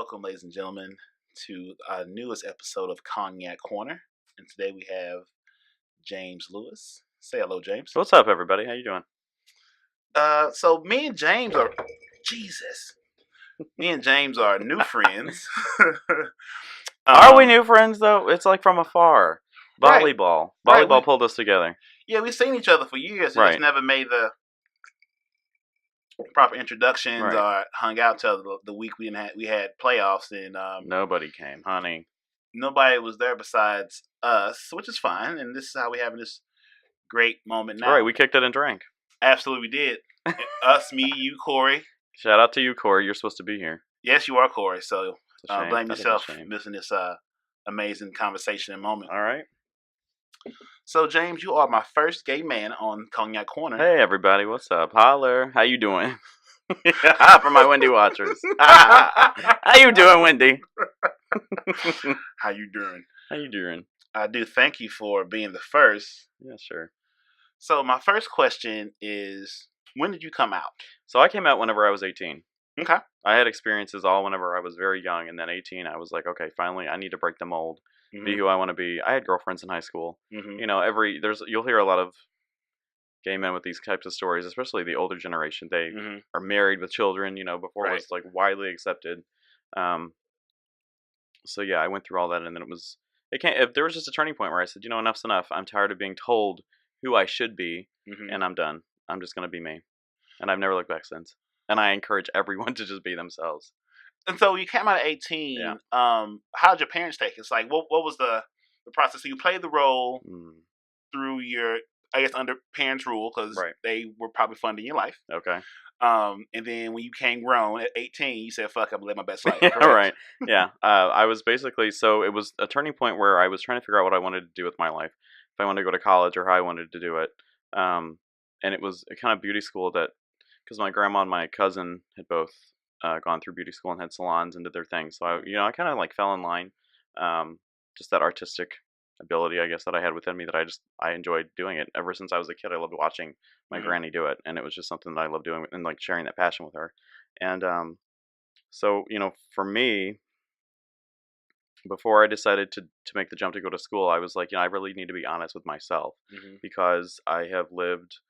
Welcome, ladies and gentlemen, to our newest episode of Cognac Corner. And today we have James Lewis. Say hello, James. What's up, everybody? How you doing? So me and James are Jesus. Me and James are new friends. Are we new friends though? It's like from afar. Right. Volleyball. Right, Volleyball pulled us together. Yeah, we've seen each other for years. We Right. just never made the proper introductions Right. or hung out till the week we had playoffs, and Nobody came, honey. nobody was there besides us, which is fine. And this is how we're having this great moment now. Right, we kicked it and drank. Absolutely, we did. Us, me, you, Corey. Shout out to you, Corey. You're supposed to be here. Yes, you are, Corey. So It's a shame. blame That is a yourself shame. missing this amazing conversation and moment. All right. So, James, you are my first gay man on Cognac Corner. Hey, everybody. What's up? Holler. How you doing? For my Wendy watchers. How you doing, Wendy? How you doing? How you doing? I do thank you for being the first. Yeah, sure. So, my first question is, when did you come out? So I came out whenever I was 18. Okay. I had experiences all whenever I was very young, and then 18, I was like, okay, finally, I need to break the mold, be who I want to be. I had girlfriends in high school. Mm-hmm. You know, you'll hear a lot of gay men with these types of stories, especially the older generation. They are married with children. You know, before it was like widely accepted. So yeah, I went through all that, and then there was just a turning point where I said, you know, enough's enough. I'm tired of being told who I should be, and I'm done. I'm just gonna be me, and I've never looked back since. And I encourage everyone to just be themselves. And so you came out at 18. Yeah. How did your parents take it? It's like, what was the process? So you played the role through your, I guess, under parents' rule, because they were probably funding your life. Okay. And then when you came grown at 18, you said, fuck, I'm going to live my best life. Yeah, right. Yeah. I was basically, so it was a turning point where I was trying to figure out what I wanted to do with my life. If I wanted to go to college or how I wanted to do it. And it was a kind of beauty school because my grandma and my cousin had both gone through beauty school and had salons and did their thing. So I kind of like fell in line. Just that artistic ability, I guess, that I had within me, that I enjoyed doing it. Ever since I was a kid, I loved watching my granny do it, and it was just something that I loved doing and like sharing that passion with her. And so for me, before I decided to make the jump to go to school, I was like, I really need to be honest with myself, because I have lived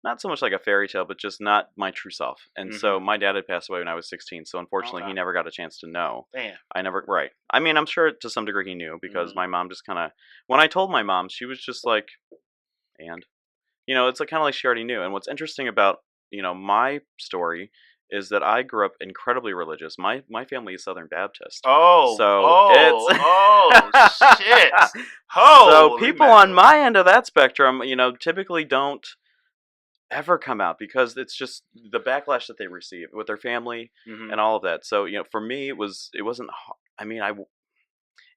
not so much like a fairy tale, but just not my true self. And so my dad had passed away when I was 16. So unfortunately, he never got a chance to know. Damn. Right. I mean, I'm sure to some degree he knew, because my mom just kind of, when I told my mom, she was just like, and, it's like kind of like she already knew. And what's interesting about, my story is that I grew up incredibly religious. My family is Southern Baptist. Shit. So people on my end of that spectrum, typically don't ever come out, because it's just the backlash that they receive with their family and all of that. So for me, it wasn't. I mean,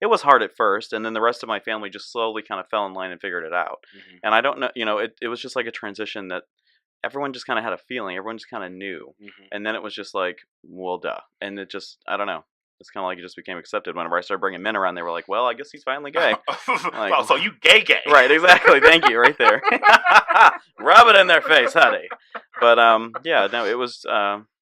it was hard at first, and then the rest of my family just slowly kind of fell in line and figured it out. And I don't know, it was just like a transition that everyone just kind of had a feeling. Everyone just kind of knew, and then it was just like, well, duh. And it just, I don't know. It's kind of like it just became accepted. Whenever I started bringing men around, they were like, well, I guess he's finally gay. Like, oh, so you gay. Right, exactly. Thank you, right there. Rub it in their face, honey. But, yeah, no, it was,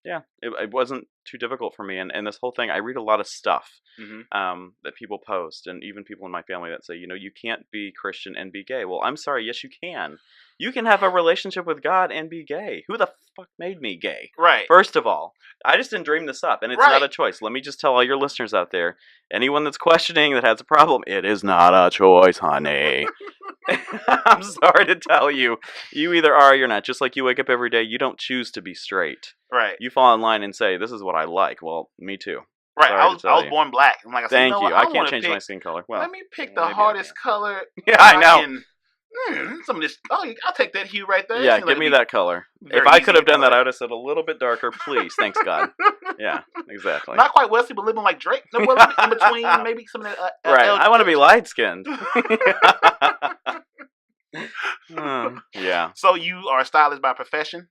it wasn't too difficult for me. And this whole thing, I read a lot of stuff that people post, and even people in my family that say, you can't be Christian and be gay. Well, I'm sorry, yes, you can. You can have a relationship with God and be gay. Who the fuck made me gay? Right. First of all, I just didn't dream this up, and it's not a choice. Let me just tell all your listeners out there, anyone that's questioning that has a problem, it is not a choice, honey. I'm sorry to tell you. You either are or you're not. Just like you wake up every day, you don't choose to be straight. Right. You fall in line and say, this is what I like. Well, me too. Right. I was born black. I'm like, thank you. I can't change my skin color. Well, let me pick the hardest color. Yeah, I know. Some of this. Oh, I'll take that hue right there. Yeah, give me that color. If I could have done that, I would have said a little bit darker, please. Thanks, God. Yeah, exactly. Not quite Wesley, but living like Drake. No, in between, maybe some of that. Right. I want to be light skinned. Yeah. So you are a stylist by profession?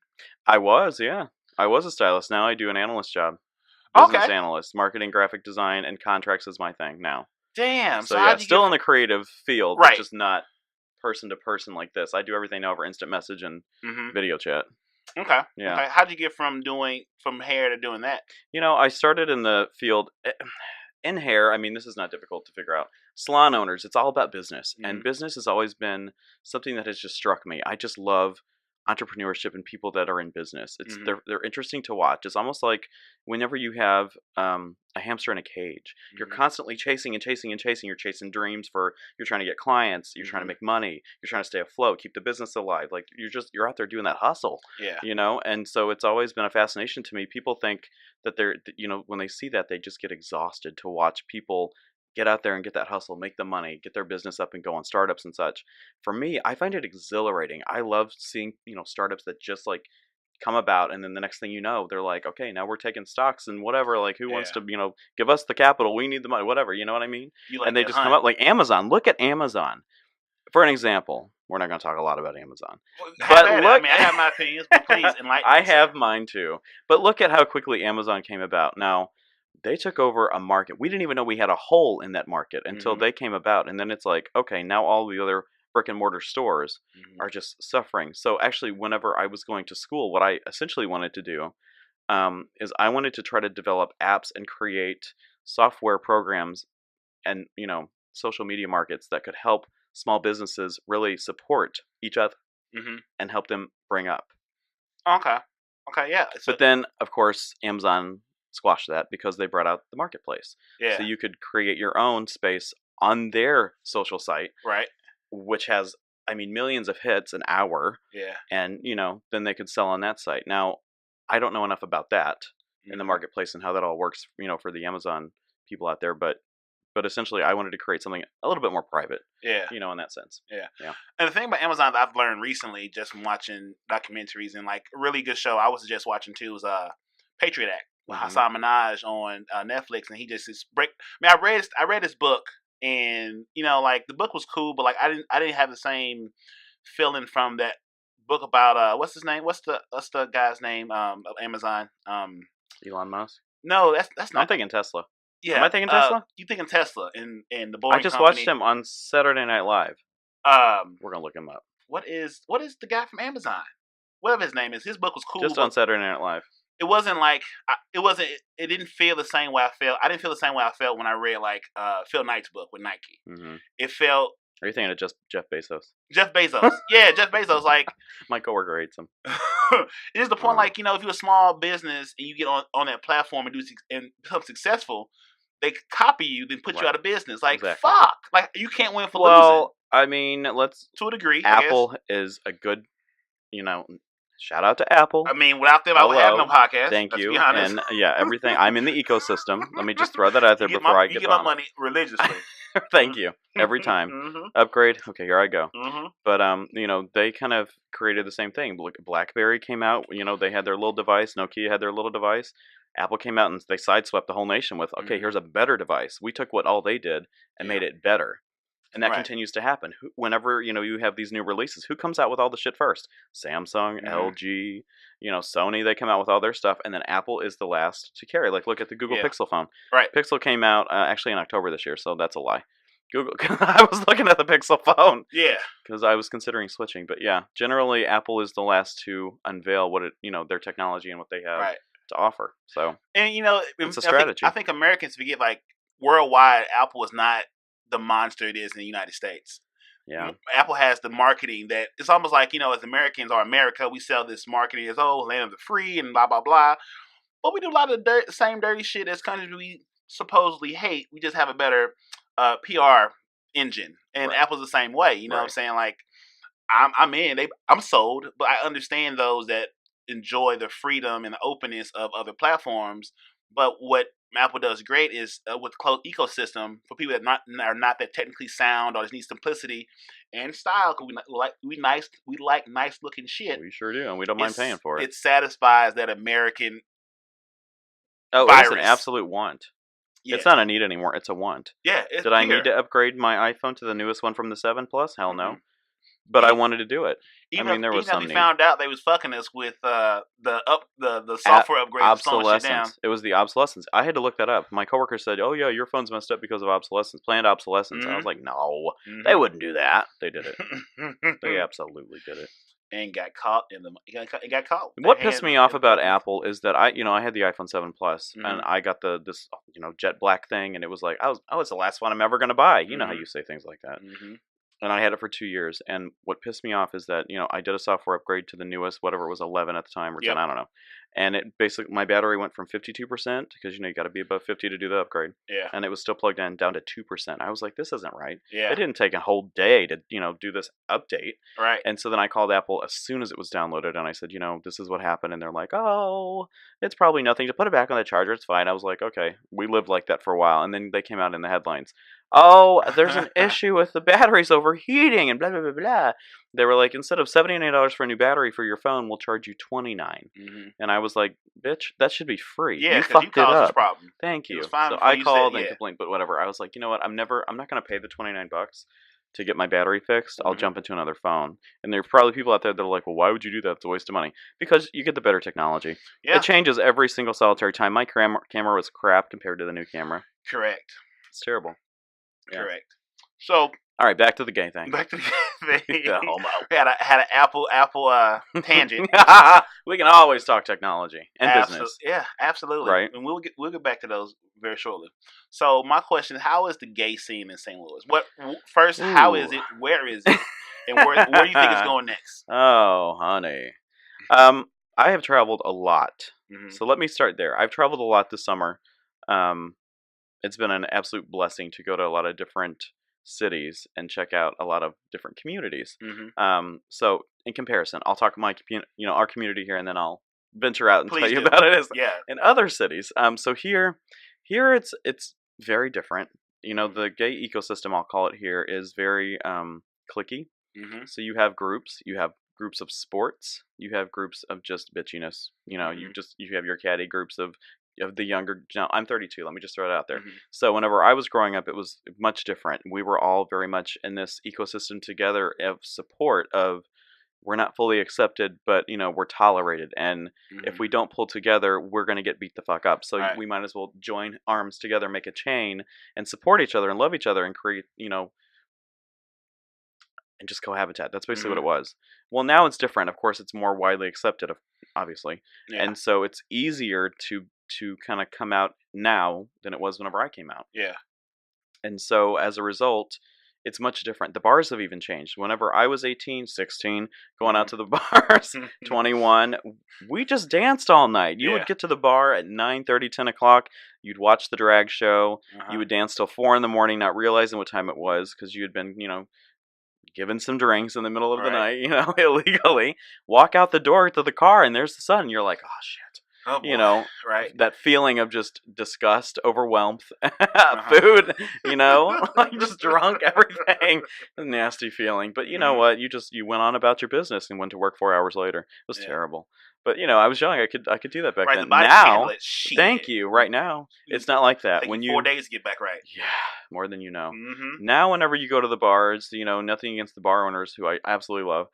I was, yeah. I was a stylist. Now I do an analyst job. Business analyst, marketing, graphic design, and contracts is my thing now. Damn. So yeah, still in the creative field, but just not person to person like this. I do everything now over instant message and video chat. Okay. Yeah. Okay. How'd you get from hair to doing that? I started in the field in hair. I mean, this is not difficult to figure out. Salon owners, it's all about business, and business has always been something that has just struck me. I just love entrepreneurship and people that are in business. They're interesting to watch. It's almost like whenever you have a hamster in a cage, you're constantly chasing and chasing and chasing. You're chasing dreams you're trying to get clients, you're trying to make money, you're trying to stay afloat, keep the business alive. Like you're out there doing that hustle. Yeah. And so it's always been a fascination to me. People think that when they see that, they just get exhausted to watch people get out there and get that hustle, make the money, get their business up and go on startups and such. For me, I find it exhilarating. I love seeing, startups that just like come about, and then the next thing you know, they're like, okay, now we're taking stocks and whatever, like who wants to, give us the capital, we need the money, whatever, you know what I mean? And they just come up like Amazon. Look at Amazon. For an example, we're not going to talk a lot about Amazon. But look, I have my opinions, but please enlighten me. I have mine too. But look at how quickly Amazon came about. Now, they took over a market. We didn't even know we had a hole in that market until they came about. And then it's like, okay, now all the other brick and mortar stores are just suffering. So actually, whenever I was going to school, what I essentially wanted to do is I wanted to try to develop apps and create software programs and, social media markets that could help small businesses really support each other and help them bring up. Okay, yeah. But then, of course, Amazon squashed that because they brought out the marketplace. Yeah. So you could create your own space on their social site, right? Which has, millions of hits an hour. Yeah. And then they could sell on that site. Now, I don't know enough about that in the marketplace and how that all works, for the Amazon people out there, but essentially, I wanted to create something a little bit more private. Yeah. In that sense. Yeah. Yeah. And the thing about Amazon that I've learned recently, just from watching documentaries and like a really good show I was just watching too, was Patriot Act with Hassan Minaj on Netflix, and he just I read his book, and like the book was cool, but like I didn't have the same feeling from that book about what's his name? What's the guy's name of Amazon? Elon Musk. No, that's not. I'm thinking Tesla. Yeah. Am I thinking Tesla? You thinking Tesla and the Boring I just Company. watched him on Saturday Night Live. We're gonna look him up. What is the guy from Amazon? Whatever his name is. His book was cool. Just on Saturday Night Live. It wasn't like it didn't feel the same way I felt. I didn't feel the same way I felt when I read like Phil Knight's book with Nike. It felt. Are you thinking of just Jeff Bezos? Jeff Bezos. Yeah, Jeff Bezos. Like my coworker hates him. It is the point. Like if you're a small business and you get on that platform and become successful, they copy you, then put you out of business. Like fuck. Like you can't win for losing. Let's to a degree. Apple is a good, shout out to Apple. Without them, I would have no podcast. Thank you. And everything. I'm in the ecosystem. Let me just throw that out there before I get You get my money religiously. Thank you. Every time. Upgrade. Okay, here I go. But they kind of created the same thing. BlackBerry came out. They had their little device. Nokia had their little device. Apple came out and they sideswept the whole nation with, okay, here's a better device. We took what all they did and made it better. And that continues to happen. Whenever, you have these new releases, who comes out with all the shit first? Samsung, LG, Sony, they come out with all their stuff. And then Apple is the last to carry. Like, look at the Google Pixel phone. Right. Pixel came out actually in October this year, so that's a lie. Google. I was looking at the Pixel phone. Yeah. Because I was considering switching. But yeah, generally, Apple is the last to unveil what their technology and what they have to offer. So, and it's a strategy. I think Americans forget, like, worldwide, Apple is not the monster it is in the United States. Yeah. Apple has the marketing that it's almost like, as Americans or America, we sell this marketing as, land of the free and blah, blah, blah. But we do a lot of the same dirty shit as countries we supposedly hate. We just have a better PR engine. And Apple's the same way. You know what I'm saying? Like, I'm sold, but I understand those that enjoy the freedom and the openness of other platforms. But what Apple does great is with closed ecosystem for people that are not that technically sound or just need simplicity and style. Because we like nice looking shit. We sure do, and we don't mind paying for it. It satisfies that American. It's an absolute want. Yeah. It's not a need anymore. It's a want. Yeah. Did I need to upgrade my iPhone to the newest one from the 7 Plus? Hell no. But I wanted to do it. There was some need. Found out they was fucking us with the software upgrade. Obsolescence. It was the obsolescence. I had to look that up. My coworker said, "Oh yeah, your phone's messed up because of obsolescence, planned obsolescence." I was like, "No, they wouldn't do that." They did it. They absolutely did it. and got caught in the it got caught. What pissed me off about Apple is that I had the iPhone 7 Plus and I got this jet black thing, and it was like it's the last one I'm ever gonna buy. You know how you say things like that. And I had it for 2 years. And what pissed me off is that I did a software upgrade to the newest, whatever it was, 11 at the time or 10, I don't know. And it basically, my battery went from 52%, because you got to be above 50 to do the upgrade. Yeah. And it was still plugged in, down to 2%. I was like, this isn't right. Yeah. It didn't take a whole day to do this update. Right. And so then I called Apple as soon as it was downloaded, and I said, this is what happened. And they're like, oh, it's probably nothing. To put it back on the charger, it's fine. I was like, okay, we lived like that for a while. And then they came out in the headlines. Oh, there's an issue with the batteries overheating and blah, blah, blah, blah. They were like, instead of $79 for a new battery for your phone, we'll charge you $29. And I was like, bitch, that should be free. Yeah, you fucked it up. This problem. Thank you. So I called and complained, but whatever. I was like, you know what? I'm not going to pay the $29 to get my battery fixed. I'll jump into another phone. And there's probably people out there that are like, well, why would you do that? It's a waste of money. Because you get the better technology. Yeah. It changes every single solitary time. My camera was crap compared to the new camera. Correct. It's terrible. Yeah. Correct. So, all right, back to the gay thing. Back to the gay thing. The homo. We had an Apple tangent. We can always talk technology and business. Yeah, absolutely. Right. And we'll get back to those very shortly. So my question is, how is the gay scene in St. Louis? How is it? Where is it? And where do you think it's going next? Oh, honey. I have traveled a lot. So let me start there. I've traveled a lot this summer. It's been an absolute blessing to go to a lot of different cities and check out a lot of different communities. So in comparison, I'll talk our community here, and then I'll venture out and tell you about it in other cities. So here it's very different. The gay ecosystem, I'll call it here, is very cliquey. So you have groups of sports, you have groups of just bitchiness. You have your catty groups of the younger. Now, I'm 32. Let me just throw it out there. So whenever I was growing up, it was much different. We were all very much in this ecosystem together of support of, we're not fully accepted, but we're tolerated, and if we don't pull together, we're going to get beat the fuck up. So we might as well join arms together, make a chain, and support each other and love each other and create and just cohabitat. That's basically what it was. Well, now it's different. Of course, it's more widely accepted, obviously, and so it's easier to kind of come out now than it was whenever I came out. Yeah. And so as a result, it's much different. The bars have even changed. Whenever I was 18, 16, going out to the bars, 21, we just danced all night. You would get to the bar at 9:30, 10 o'clock. You'd watch the drag show. You would dance till 4 in the morning, not realizing what time it was, because you had been, given some drinks in the middle of the night, illegally. Walk out the door to the car, and there's the sun. You're like, oh, shit. Oh, boy. That feeling of just disgust, overwhelmed, food, like just drunk, everything. A nasty feeling. But you know what? You went on about your business and went to work 4 hours later. It was terrible. But I was young. I could do that back then. Now, thank you. Right now, it's not like that. When 4 days to get back right. Yeah, more than you know. Now, whenever you go to the bars, nothing against the bar owners, who I absolutely love.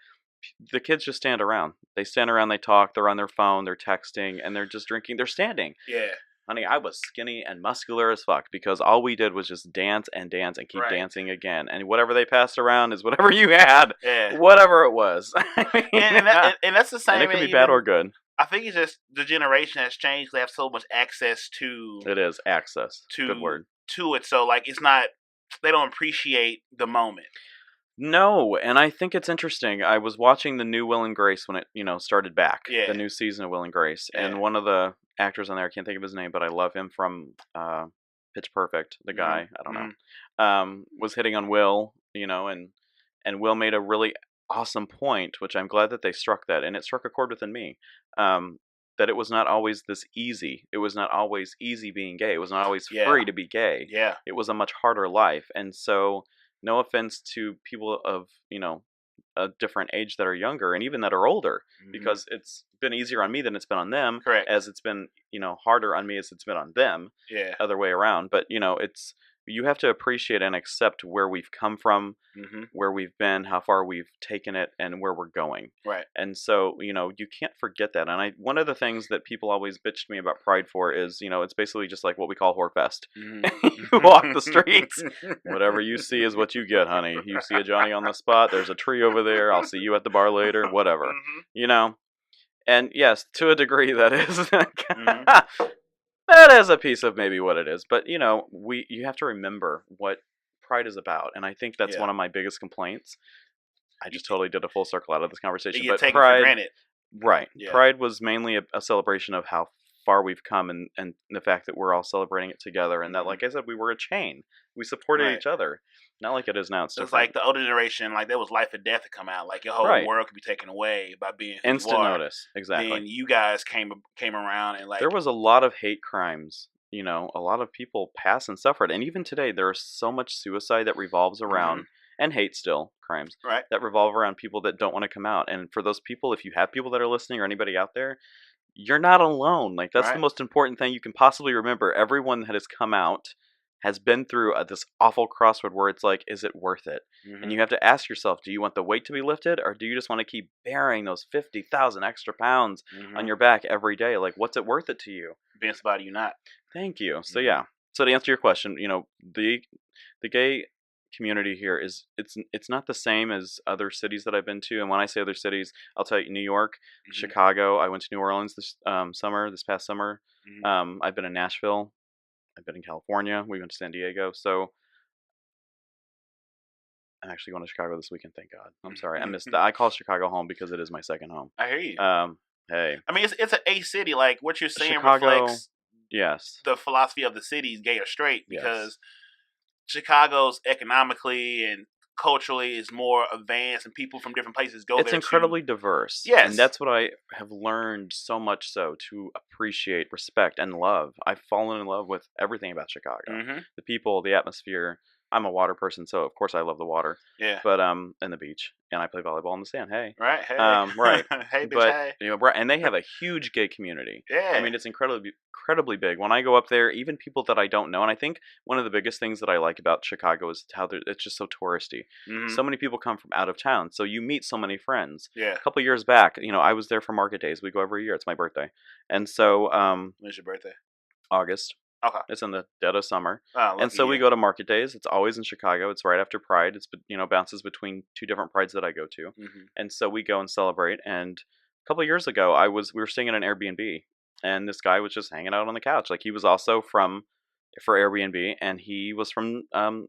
The kids just stand around. They stand around, they talk, they're on their phone, they're texting, and they're just drinking. They're standing. Yeah. Honey, I was skinny and muscular as fuck, because all we did was just dance and dance and keep dancing again. And whatever they passed around is whatever you had. Yeah. Whatever it was. And that's the same. And it can be bad or good. I think it's just the generation has changed. They have so much access to... It is access. Good word. To it. So, it's not... They don't appreciate the moment. No, and I think it's interesting. I was watching the new Will and Grace when it, started back. Yeah. The new season of Will and Grace. Yeah. And one of the actors on there, I can't think of his name, but I love him from Pitch Perfect, the guy, I don't know, was hitting on Will, and Will made a really awesome point, which I'm glad that they struck that, and it struck a chord within me, that it was not always this easy. It was not always easy being gay. It was not always free to be gay. Yeah. It was a much harder life, and so... No offense to people of, a different age that are younger and even that are older, because it's been easier on me than it's been on them. Correct. As it's been, harder on me as it's been on them. Yeah. Other way around. But, you have to appreciate and accept where we've come from, where we've been, how far we've taken it, and where we're going. Right. And so, you can't forget that. And one of the things that people always bitch to me about Pride for is, it's basically just like what we call Whorefest. You walk the streets, whatever you see is what you get, honey. You see a Johnny on the spot, there's a tree over there, I'll see you at the bar later, whatever. And yes, to a degree that is that is a piece of maybe what it is. But you have to remember what Pride is about, and I think that's one of my biggest complaints. I just totally did a full circle out of this conversation. You get taken for granted. Right. Yeah. Pride was mainly a celebration of how far we've come and the fact that we're all celebrating it together, and that, like I said, we were a chain. We supported each other. Not like it is now. It's like the older generation, like there was life or death to come out. Like your whole world could be taken away by being instant notice. Exactly. Then you guys came around and there was a lot of hate crimes. A lot of people passed and suffered, and even today there is so much suicide that revolves around and hate still crimes that revolve around people that don't want to come out. And for those people, if you have people that are listening or anybody out there, you're not alone. Like that's the most important thing you can possibly remember. Everyone that has come out has been through this awful crossroad where it's like, is it worth it? And you have to ask yourself, do you want the weight to be lifted, or do you just want to keep bearing those 50,000 extra pounds on your back every day? Like, what's it worth it to you? Being somebody you're not. Thank you. So yeah. So to answer your question, the gay community here it's not the same as other cities that I've been to. And when I say other cities, I'll tell you New York, Chicago. I went to New Orleans this past summer. I've been in Nashville. I've been in California. We went to San Diego. So I'm actually going to Chicago this weekend. Thank God. I'm sorry. I missed that. I call Chicago home because it is my second home. I hear you. Hey. I mean, it's a city. Like what you're saying Chicago, reflects the philosophy of the city, gay or straight, because Chicago's economically and culturally is more advanced, and people from different places go there. It's incredibly diverse. Yes. And that's what I have learned so much so to appreciate, respect, and love. I've fallen in love with everything about Chicago. The people, the atmosphere. I'm a water person, so of course I love the water. Yeah. But and the beach, and I play volleyball in the sand. Hey. Right. Hey. Right. Hey, bitch. Hey. Right. And they have a huge gay community. Yeah. I mean, it's incredibly big. When I go up there, even people that I don't know, and I think one of the biggest things that I like about Chicago is how it's just so touristy. So many people come from out of town, so you meet so many friends. Yeah. A couple of years back, I was there for Market Days. We go every year. It's my birthday, and so when's your birthday? August. Okay. It's in the dead of summer. Oh, and so we go to Market Days. It's always in Chicago. It's right after Pride. It's bounces between two different Prides that I go to. And so we go and celebrate. And a couple of years ago, we were staying in an Airbnb, and this guy was just hanging out on the couch. Like he was also for Airbnb, and he was from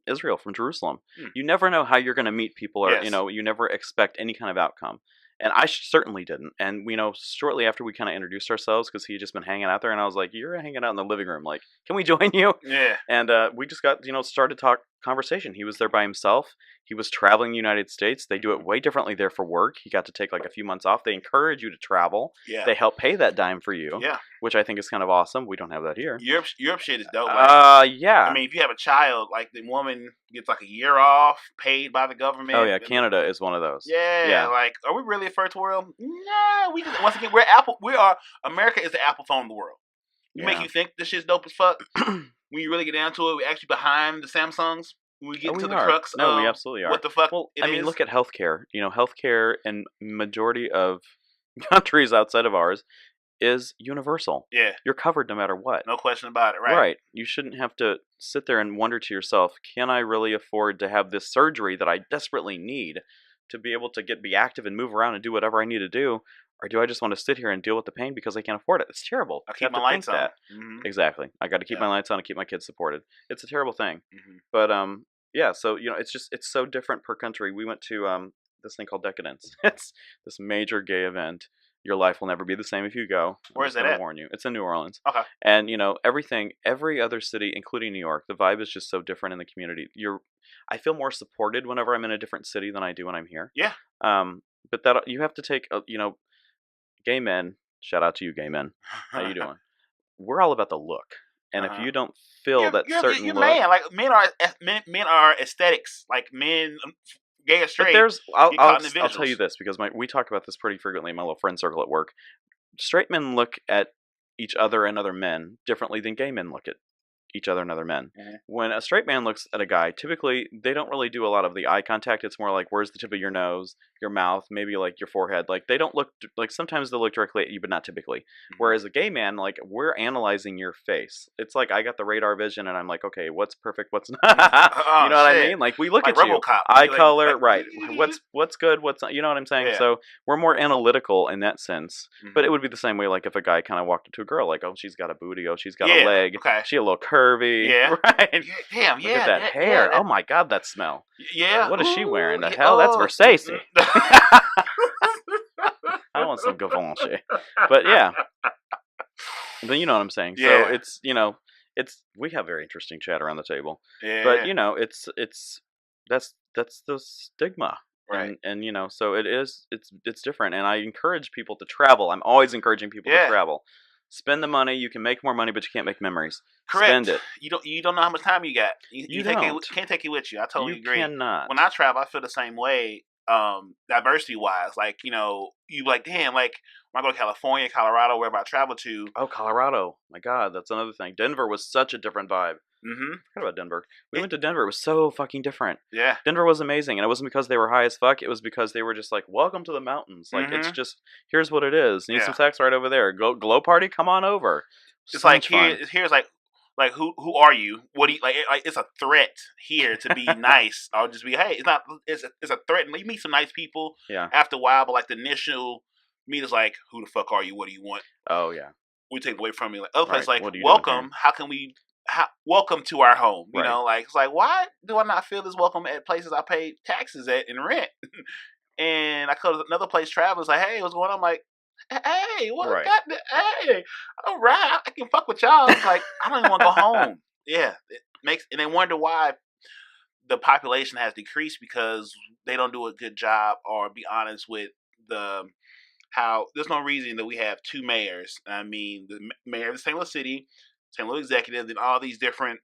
Israel, from Jerusalem. You never know how you're going to meet people, or you never expect any kind of outcome. And I certainly didn't. And, shortly after we kind of introduced ourselves, because he had just been hanging out there, and I was like, you're hanging out in the living room. Like, can we join you? Yeah. And we just got, started conversation. He was there by himself. He was traveling the United States. They do it way differently there for work. He got to take like a few months off. They encourage you to travel. Yeah. They help pay that dime for you. Yeah. Which I think is kind of awesome. We don't have that here. Europe shit is dope. Yeah. I mean, if you have a child, like the woman gets like a year off, paid by the government. Oh yeah, Canada is one of those. Yeah. Like, are we really a first world? No. We just, once again, America is the Apple phone of the world. We make you think this shit's dope as fuck. When you really get down to it, we're actually behind the Samsungs. When we get into the crux of we absolutely are. What the fuck look at healthcare. Healthcare in majority of countries outside of ours is universal. Yeah. You're covered no matter what. No question about it, right? Right. You shouldn't have to sit there and wonder to yourself, can I really afford to have this surgery that I desperately need to be able to be active and move around and do whatever I need to do? Or do I just want to sit here and deal with the pain because I can't afford it? It's terrible. I keep my lights on. Exactly. I got to keep my lights on and keep my kids supported. It's a terrible thing. But yeah. So it's so different per country. We went to this thing called Decadence. It's this major gay event. Your life will never be the same if you go. Where is that at? Warn you. It's in New Orleans. Okay. And every other city, including New York, the vibe is just so different in the community. I feel more supported whenever I'm in a different city than I do when I'm here. Yeah. But that you have to take gay men, shout out to you gay men. How you doing? We're all about the look. And if you don't feel certain look, man, like men are aesthetics. Like men, gay or straight. But I'll tell you this, because we talk about this pretty frequently in my little friend circle at work. Straight men look at each other and other men differently than gay men look at each other and other men. When a straight man looks at a guy, typically they don't really do a lot of the eye contact. It's more like, where's the tip of your nose, your mouth, maybe like your forehead. Like they don't look like, sometimes they'll look directly at you, but not typically. Whereas a gay man, like, we're analyzing your face. It's like I got the radar vision and I'm like, okay, what's perfect, what's not. You know what I mean? Like we look like at you, RoboCop. eye color, right? What's good, what's not. You know what I'm saying? So we're more analytical in that sense. But it would be the same way, like if a guy kind of walked up to a girl, like, oh, she's got a booty, oh, she's got a leg, she a little curvy, right? Damn, look at that hair. Oh my God, that smell. Yeah. What is she wearing? The hell, that's Versace. I want some Givenchy. But yeah. But you know what I'm saying. So it's, we have very interesting chat around the table. Yeah. But it's that's the stigma. Right. And so it's different. And I encourage people to travel. I'm always encouraging people to travel. Spend the money. You can make more money, but you can't make memories. Correct. Spend it. You don't know how much time you got. You can't take it with you. I totally agree. You cannot. When I travel, I feel the same way. Diversity wise, like you like, damn, like when I go to California, Colorado, wherever I travel to. Oh, Colorado! My God, that's another thing. Denver was such a different vibe. I forgot about Denver. We went to Denver. It was so fucking different. Yeah. Denver was amazing, and it wasn't because they were high as fuck. It was because they were just like, welcome to the mountains. Like it's just, here's what it is. Need some sex right over there. Glow party, come on over. It's so like here's like who are you? What do you like? It's a threat here to be nice. I'll just be, hey, it's not. It's a threat. And you meet some nice people. Yeah. After a while, but like the initial meet is like, who the fuck are you? What do you want? Oh yeah. We take away from you. Like other place, like welcome. How can we? Welcome to our home. You know, like it's like, why do I not feel this welcome at places I paid taxes at and rent? And I go to another place, travel. It's like, hey, what's going on? I'm like, hey, what got the, hey, all right, I can fuck with y'all. It's like, I don't even want to go home. Yeah, it makes, and they wonder why the population has decreased because they don't do a good job, or be honest with how there's no reason that we have two mayors. I mean, the mayor of the St. Louis City, St. Louis executive, and all these different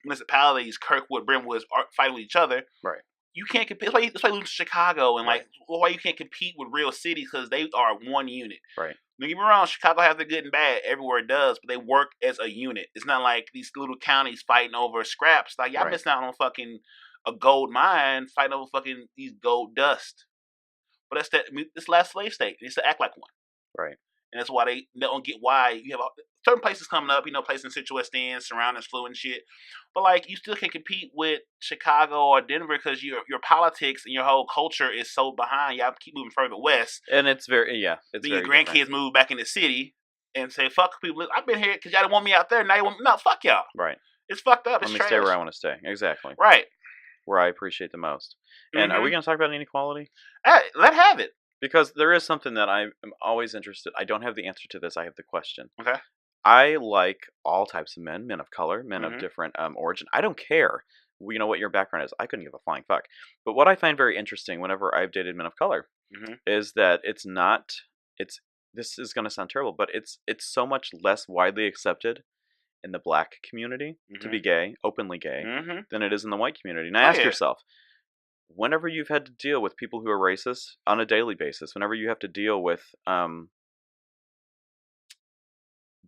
municipalities, Kirkwood, Brentwood, are fighting with each other. Right. You can't compete. It's like losing to Chicago, and like why you can't compete with real cities because they are one unit. Right. Don't get me wrong, Chicago has the good and bad. Everywhere it does, but they work as a unit. It's not like these little counties fighting over scraps. Like y'all missing out on fucking a gold mine, fighting over fucking these gold dust. But that's this last slave state. They used to act like one. Right. And that's why they don't get why you have certain places coming up, places in Citrus West End, surroundings, flu and shit. But like, you still can compete with Chicago or Denver because your politics and your whole culture is so behind. Y'all keep moving further west, and it's very Then your grandkids move back in the city and say, "Fuck people." I've been here because y'all didn't want me out there. Now you want me? No, fuck y'all. Right. It's fucked up. Let me stay where I want to stay. Exactly. Right. Where I appreciate the most. And are we going to talk about inequality? Let's have it. Because there is something that I am always interested. I don't have the answer to this. I have the question. Okay. I like all types of men of color, men of different origin. I don't care, what your background is. I couldn't give a flying fuck. But what I find very interesting whenever I've dated men of color is that this is going to sound terrible, but it's so much less widely accepted in the black community to be gay, openly gay, than it is in the white community. Now ask yourself, whenever you've had to deal with people who are racist on a daily basis, whenever you have to deal with the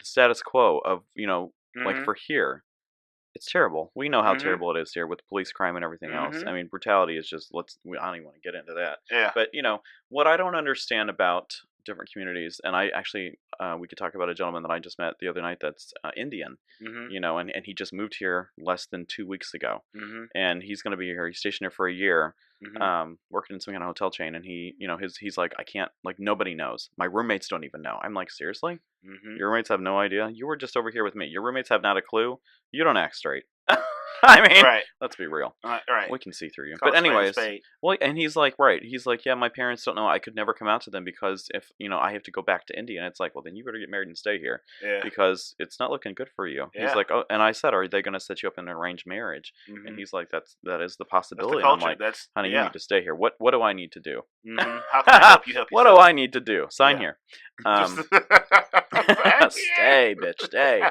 status quo of, like for here, it's terrible. We know how terrible it is here with police crime and everything else. I mean, brutality is just, I don't even want to get into that. Yeah. But, what I don't understand about different communities, and I actually, we could talk about a gentleman that I just met the other night that's Indian, and he just moved here less than 2 weeks ago. And he's going to be here. He's stationed here for a year, working in some kind of hotel chain. And he, he's like, I can't, like, nobody knows. My roommates don't even know. I'm like, seriously? Your roommates have no idea? You were just over here with me. Your roommates have not a clue? You don't act straight. I mean, let's be real. Right. We can see through you. But anyways, well, and he's like, yeah, my parents don't know. I could never come out to them because if, I have to go back to India. And it's like, well, then you better get married and stay here because it's not looking good for you. Yeah. He's like, oh, and I said, are they going to set you up in an arranged marriage? And he's like, that is the possibility. And I'm like, honey, you need to stay here. What do I need to do? How can I help you? What do I need to do? Sign here. Stay, bitch, stay.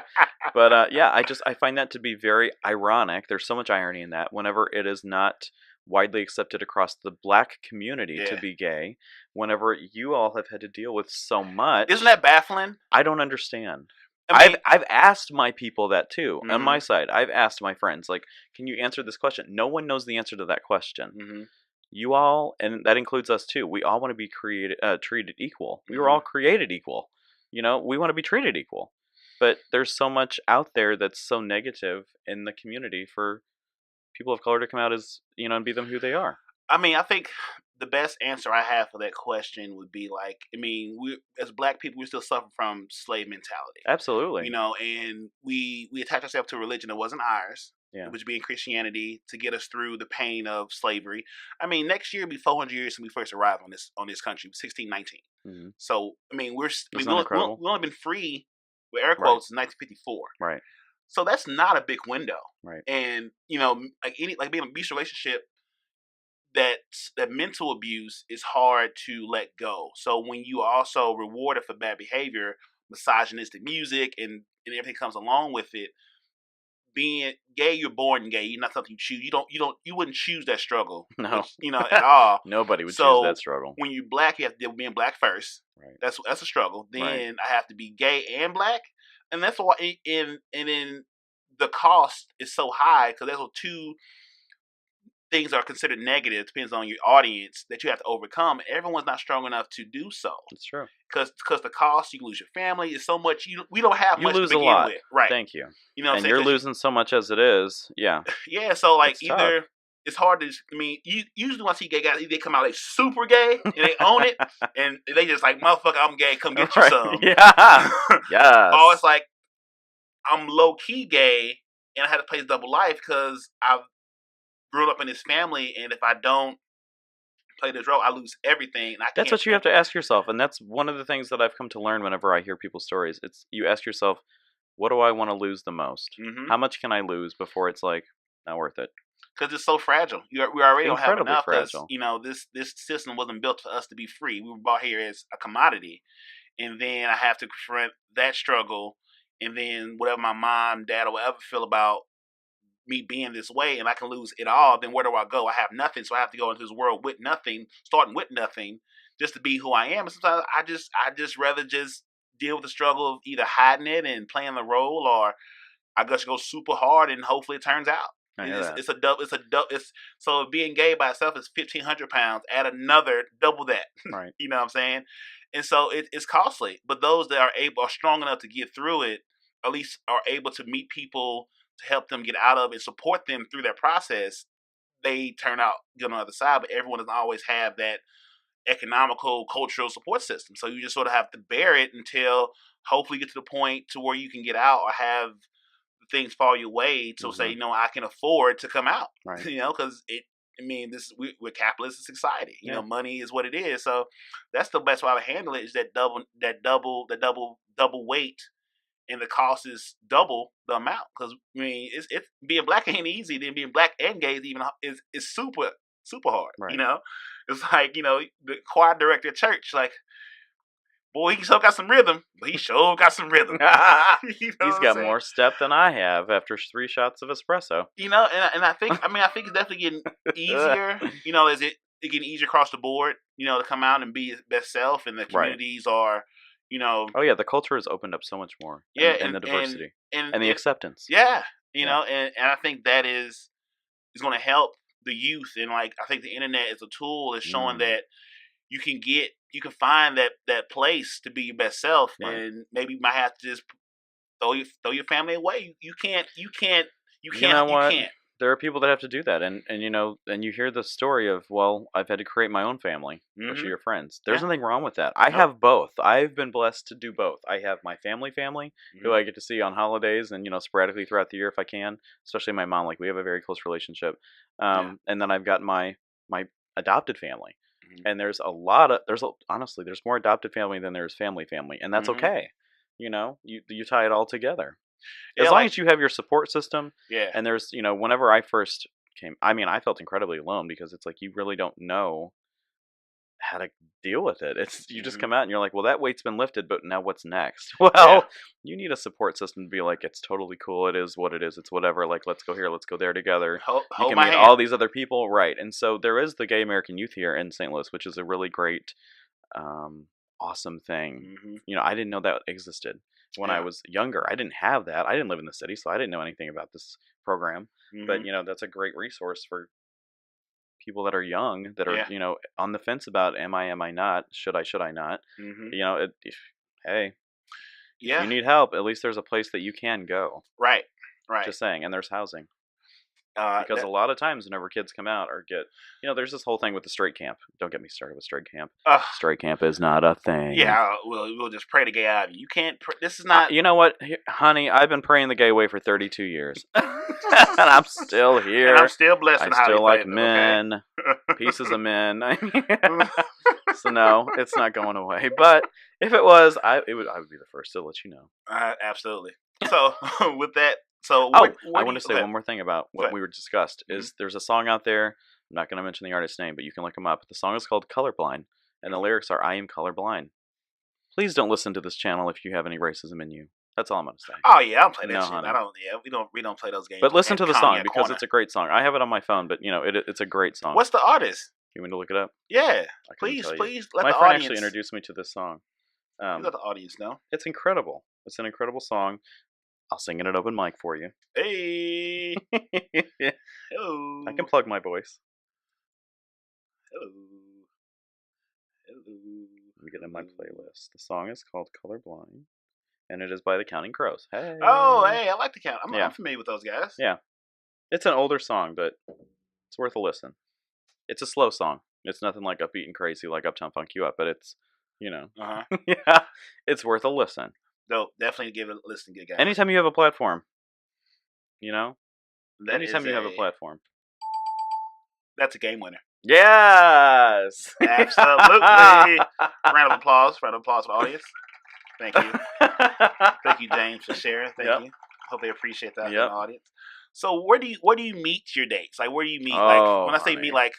But I find that to be very ironic. There's so much irony in that whenever it is not widely accepted across the black community to be gay, whenever you all have had to deal with so much. Isn't that baffling? I don't understand. I've asked my people that too. On my side, I've asked my friends, like, can you answer this question? No one knows the answer to that question. You all, and that includes us too. We all want to be treated equal. We were all created equal. We want to be treated equal. But there's so much out there that's so negative in the community for people of color to come out as, and be them who they are. I think the best answer I have for that question would be like, we as black people, we still suffer from slave mentality. Absolutely. And we attach ourselves to a religion that wasn't ours, which being Christianity, to get us through the pain of slavery. Next year will be 400 years since we first arrived on this country, 1619. So we've only been free with air quotes since 1954. Right. So that's not a big window. Right. And like being in an abusive relationship, that mental abuse is hard to let go. So when you are also rewarded for bad behavior, misogynistic music, and everything comes along with it, being gay, you're born gay. You're not something you choose. You wouldn't choose that struggle. No. At all. Nobody would choose that struggle. When you're black, you have to deal with being black first. Right. That's a struggle. Then I have to be gay and black, and that's why. And then the cost is so high because there's two things are considered negative, depends on your audience, that you have to overcome. Everyone's not strong enough to do so. That's true. Because the cost, you lose your family, is so much. We don't have much to begin a lot. with. Right. Thank you. What I'm saying? You're losing so much as it is. Yeah. Yeah, so like either tough. It's hard to, usually when I see gay guys, they come out like super gay and they own it and they just like, motherfucker, I'm gay, come get you some. Yeah. Yes. Or it's like, I'm low key gay and I had to play double life because I've grew up in this family, and if I don't play this role, I lose everything. And that's what you have to ask yourself, and that's one of the things that I've come to learn whenever I hear people's stories. It's you ask yourself, what do I want to lose the most? How much can I lose before it's like not worth it? Because it's so fragile. We already don't have enough. Fragile. This system wasn't built for us to be free. We were brought here as a commodity, and then I have to confront that struggle, and then whatever my mom, dad, or whatever feel about me being this way, and I can lose it all, then where do I go? I have nothing, so I have to go into this world with nothing, starting with nothing, just to be who I am. And sometimes I just rather just deal with the struggle of either hiding it and playing the role, or I just go super hard and hopefully it turns out. So being gay by itself is 1,500 pounds. Add another double that. Right. You know what I'm saying? And so it's costly. But those that are strong enough to get through it, at least are able to meet people to help them get out of it, support them through that process, they turn out good on the other side. But everyone doesn't always have that economical, cultural support system. So you just sort of have to bear it until hopefully you get to the point to where you can get out or have things fall your way to say, I can afford to come out. Right. Because we're capitalist society. Money is what it is. So that's the best way I would handle it, is that double weight. And the cost is double the amount, because it's being black ain't easy. Then being black and gay is super hard. Right. It's like the choir director at church, like, boy, he sure got some rhythm, but he sure got some rhythm. He's got more step than I have after 3 shots of espresso. And I think it's definitely getting easier. As it getting easier across the board. To come out and be his best self, and the communities are. Oh yeah, the culture has opened up so much more. Yeah, and the diversity and the acceptance. Yeah, and I think that is going to help the youth. And like, I think the internet is a tool that's showing that you can find that place to be your best self, and maybe you might have to just throw your family away. You can't. There are people that have to do that, and you hear the story of, well, I've had to create my own family, which are your friends. There's nothing wrong with that. I have both. I've been blessed to do both. I have my family, who I get to see on holidays and sporadically throughout the year if I can. Especially my mom, like we have a very close relationship. And then I've got my adopted family, and honestly, there's more adopted family than there's family, and that's okay. You tie it all together. As long as you have your support system, and there's, whenever I first came, I felt incredibly alone, because it's like you really don't know how to deal with it. It's you just come out and you're like, well, that weight's been lifted, but now what's next? Well, you need a support system to be like, it's totally cool. It is what it is. It's whatever. Like, let's go here, let's go there together. You can meet all these other people, right? And so there is the Gay American Youth here in St. Louis, which is a really great, awesome thing. I didn't know that existed. when I was younger. I didn't have that. I didn't live in the city, so I didn't know anything about this program. But that's a great resource for people that are young, that are on the fence about am I not, should I not. Hey, if you need help, at least there's a place that you can go. Right. Just saying, and there's housing. Because a lot of times whenever kids come out or get, there's this whole thing with the straight camp. Don't get me started with straight camp. Straight camp is not a thing. Yeah, we'll just pray the gay out of you. You can't, this is not. You know what, honey, I've been praying the gay way for 32 years. And I'm still here. And I'm still blessed. I still like men, pieces of men. So no, it's not going away. But if it was, I would be the first to let you know. Absolutely. So with that. So I want to say one more thing about what we were discussed. Is there's a song out there. I'm not going to mention the artist's name, but you can look him up. The song is called "Colorblind," and the lyrics are "I am colorblind." Please don't listen to this channel if you have any racism in you. That's all I'm going to say. Oh yeah, I'll play that shit. Honey. I don't. Yeah, we don't play those games. But listen to the song because it's a great song. I have it on my phone, but it's a great song. What's the artist? You want me to look it up? Yeah, please let the audience. My friend actually introduced me to this song. Let the audience know. It's incredible. It's an incredible song. I'll sing it at open mic for you. Hey. Hello. I can plug my voice. Hello. Let me get in my playlist. The song is called "Colorblind," and it is by the Counting Crows. Hey. Oh, hey, I like the Count. I'm familiar with those guys. Yeah. It's an older song, but it's worth a listen. It's a slow song. It's nothing like upbeat and crazy like Uptown Funk You Up, but it's, yeah, it's worth a listen. No, definitely give it a listen, good guys. Anytime you have a platform, anytime you have a platform. That's a game winner. Yes! Absolutely. Round of applause for the audience. Thank you. Thank you, James, for sharing. Thank you. Hope they appreciate that in the audience. So where do you meet your dates? Like, where do you meet? Like, when I say meet, like,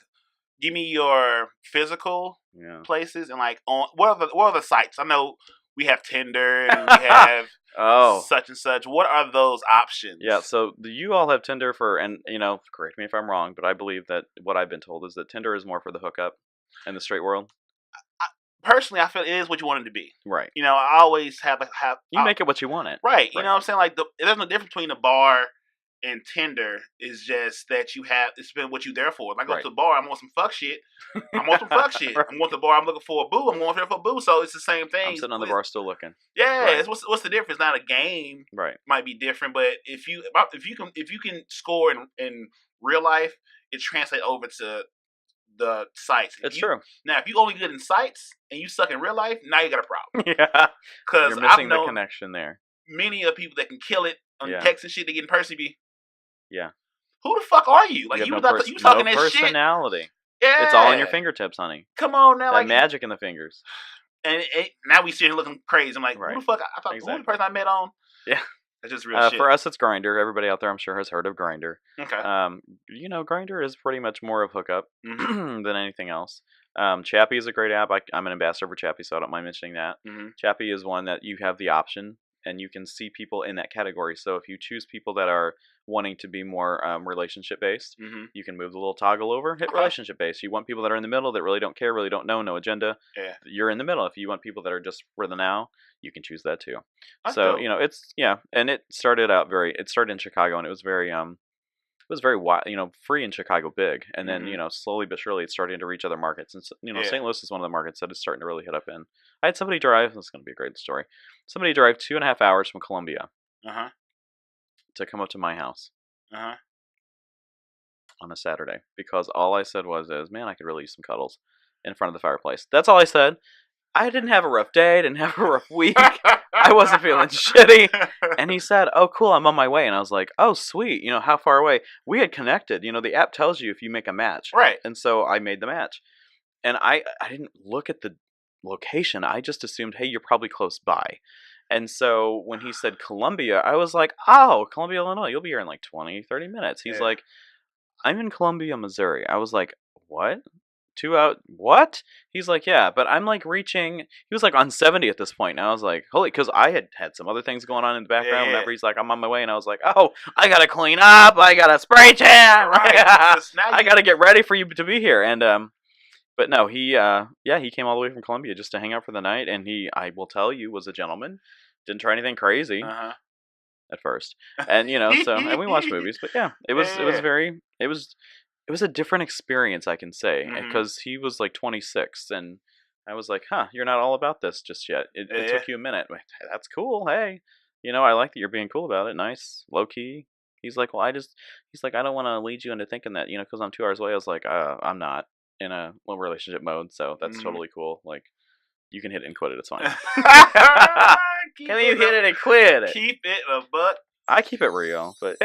give me your physical places and like on what are the sites? I know we have Tinder and we have such and such. What are those options? Yeah, so you all have Tinder and correct me if I'm wrong, but I believe that what I've been told is that Tinder is more for the hookup in the straight world. Personally, I feel it is what you want it to be. Right. I always have you make it what you want it. Right. You know what I'm saying? Like there's no difference between the bar and Tinder. Is just that it's been what you there for. If I go to the bar, I'm on some fuck shit. I'm on some fuck shit. Right. I'm going to the bar, I'm looking for a boo. I'm going there for a boo. So it's the same thing. I'm sitting on the bar still looking. Yeah. Right. What's the difference? Not a game. Right. Might be different, but if you can score in real life, it translates over to the sites. It's true. Now, if you only good in sites and you suck in real life, now you got a problem. Yeah. Because you're missing the connection there. Many of the people that can kill it on text and shit, they get in person be. Yeah. Who the fuck are you? Like, you talking that shit. Personality. Yeah. It's all in your fingertips, honey. Come on now. That magic in the fingers. And now we see here looking crazy. I'm like, who the fuck? I thought who the person I met on? Yeah. It's just real shit. For us, it's Grindr. Everybody out there, I'm sure, has heard of Grindr. Okay. Grindr is pretty much more of hookup than anything else. Chappie is a great app. I'm an ambassador for Chappie, so I don't mind mentioning that. Mm-hmm. Chappie is one that you have the option, and you can see people in that category. So if you choose people that are wanting to be more relationship-based, you can move the little toggle over, hit relationship-based. You want people that are in the middle that really don't care, really don't know, no agenda. Yeah. You're in the middle. If you want people that are just for the now, you can choose that too. So, it's, and it started in Chicago, and it was very wide, free in Chicago, big. And then, slowly but surely it's starting to reach other markets. And, St. Louis is one of the markets that is starting to really hit up in. I had somebody drive, this is going to be a great story. Somebody drive 2.5 hours from Columbia to come up to my house on a Saturday, because all I said was, man, I could really use some cuddles in front of the fireplace. That's all I said. I didn't have a rough day, didn't have a rough week. I wasn't feeling shitty. And he said, oh, cool, I'm on my way. And I was like, oh, sweet. How far away? We had connected. The app tells you if you make a match. Right. And so I made the match. And I didn't look at the location. I just assumed, hey, you're probably close by. And so when he said Columbia, I was like, oh, Columbia, Illinois, you'll be here in like 20, 30 minutes. He's like, I'm in Columbia, Missouri. I was like, what? 2 out? What? He's like, yeah, but I'm like reaching. He was like on 70 at this point. And I was like, holy, because I had some other things going on in the background. Whenever he's like, I'm on my way, and I was like, oh, I gotta clean up. I gotta spray tan. Right. I gotta get ready for you to be here. And but no, he came all the way from Columbia just to hang out for the night. And I will tell you, was a gentleman. Didn't try anything crazy at first, and and we watched movies, but yeah, it was it was a different experience, I can say, because he was like 26, and I was like, huh, you're not all about this just yet. It took you a minute. That's cool. Hey, I like that you're being cool about it. Nice, low key. He's like, well, he's like, I don't want to lead you into thinking that, because I'm 2 hours away. I was like, I'm not in a relationship mode, so that's totally cool. Like, you can hit it and quit it. It's fine. Can you hit it and quit it? Keep it a buck. I keep it real, but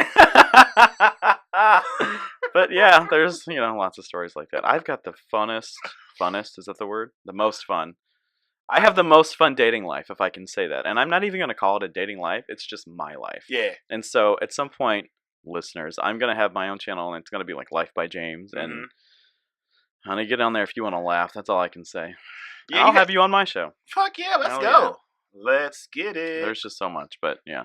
but yeah, there's lots of stories like that. I've got the funnest, is that the word? The most fun. I have the most fun dating life, if I can say that. And I'm not even going to call it a dating life. It's just my life. Yeah. And so at some point, listeners, I'm going to have my own channel, and it's going to be like Life by James. And honey, get on there if you want to laugh. That's all I can say. Yeah, I'll have you on my show. Fuck yeah, let's go. Yeah. Let's get it. There's just so much, but yeah.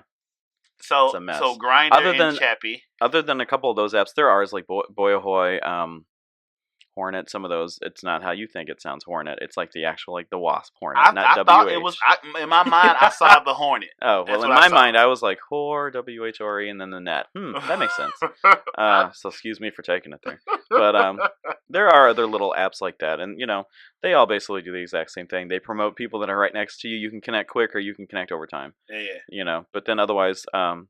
So, it's a mess. So Grindr and Chappie. Other than a couple of those apps, there are like Boy Ahoy, Hornet, some of those, it's not how you think it sounds, Hornet. It's like the actual, like the wasp Hornet, not I WH. Thought it was, in my mind, I saw the Hornet. Oh, well, in my mind, I was like, whore, WHORE, and then the net. That makes sense. So excuse me for taking it there. But there are other little apps like that, and, they all basically do the exact same thing. They promote people that are right next to you. You can connect quick, or you can connect over time. Yeah. But then otherwise, there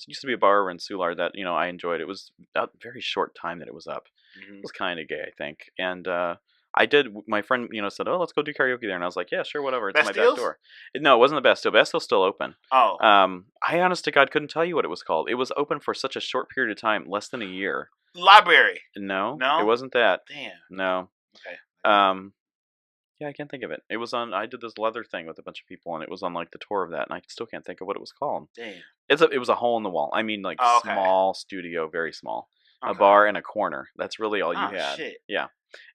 used to be a bar in Soulard that, I enjoyed. It was a very short time that it was up. It was kind of gay, I think. And my friend, said, oh, let's go do karaoke there. And I was like, yeah, sure, whatever. It's my back door. No, it wasn't the Bastille. Bastille's still open. Oh. I, honest to God, couldn't tell you what it was called. It was open for such a short period of time, less than a year. Library. No, it wasn't that. Damn. No. Okay. Yeah, I can't think of it. It was on. I did this leather thing with a bunch of people, and it was on like the tour of that, and I still can't think of what it was called. Damn. It was a hole in the wall. I mean, like small studio, very small. Okay. A bar and a corner. That's really all you had. Shit. Yeah.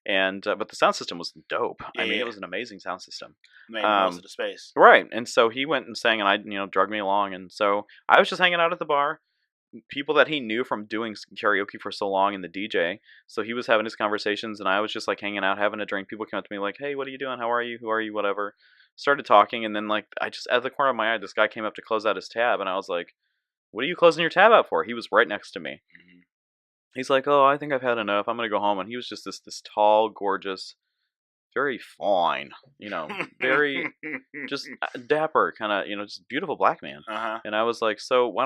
And but the sound system was dope. Yeah, I mean, it was an amazing sound system. Made most of the space. Right. And so he went and sang, and I, drug me along, and so I was just hanging out at the bar. People that he knew from doing karaoke for so long, and the DJ. So he was having his conversations, and I was just like hanging out, having a drink. People came up to me like, "Hey, what are you doing? How are you? Who are you? Whatever." Started talking, and then like I just, at the corner of my eye, this guy came up to close out his tab, and I was like, "What are you closing your tab out for?" He was right next to me. He's like, "Oh, I think I've had enough. I'm gonna go home." And he was just this tall, gorgeous, very fine, very just dapper, kind of, just beautiful black man. And I was like, "So why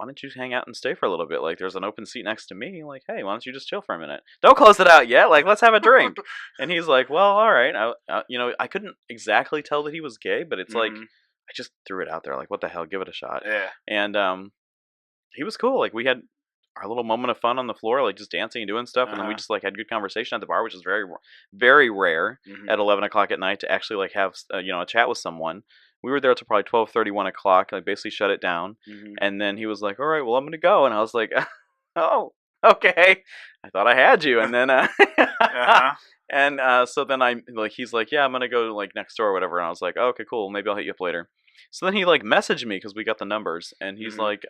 don't you hang out and stay for a little bit? Like, there's an open seat next to me. Like, hey, why don't you just chill for a minute? Don't close it out yet. Like, let's have a drink." And he's like, "Well, all right." I couldn't exactly tell that he was gay, but it's like I just threw it out there. Like, what the hell? Give it a shot. Yeah. And he was cool. Like, we had our little moment of fun on the floor, like just dancing and doing stuff, and then we just like had good conversation at the bar, which is very, very rare at 11 o'clock at night to actually like have a chat with someone. We were there till probably 12:30, 1 o'clock. I basically shut it down, and then he was like, "All right, well, I'm gonna go," and I was like, "Oh, okay." I thought I had you, and then and so then he's like, "Yeah, I'm gonna go like next door or whatever," and I was like, oh, "Okay, cool. Maybe I'll hit you up later." So then he like messaged me because we got the numbers, and he's like,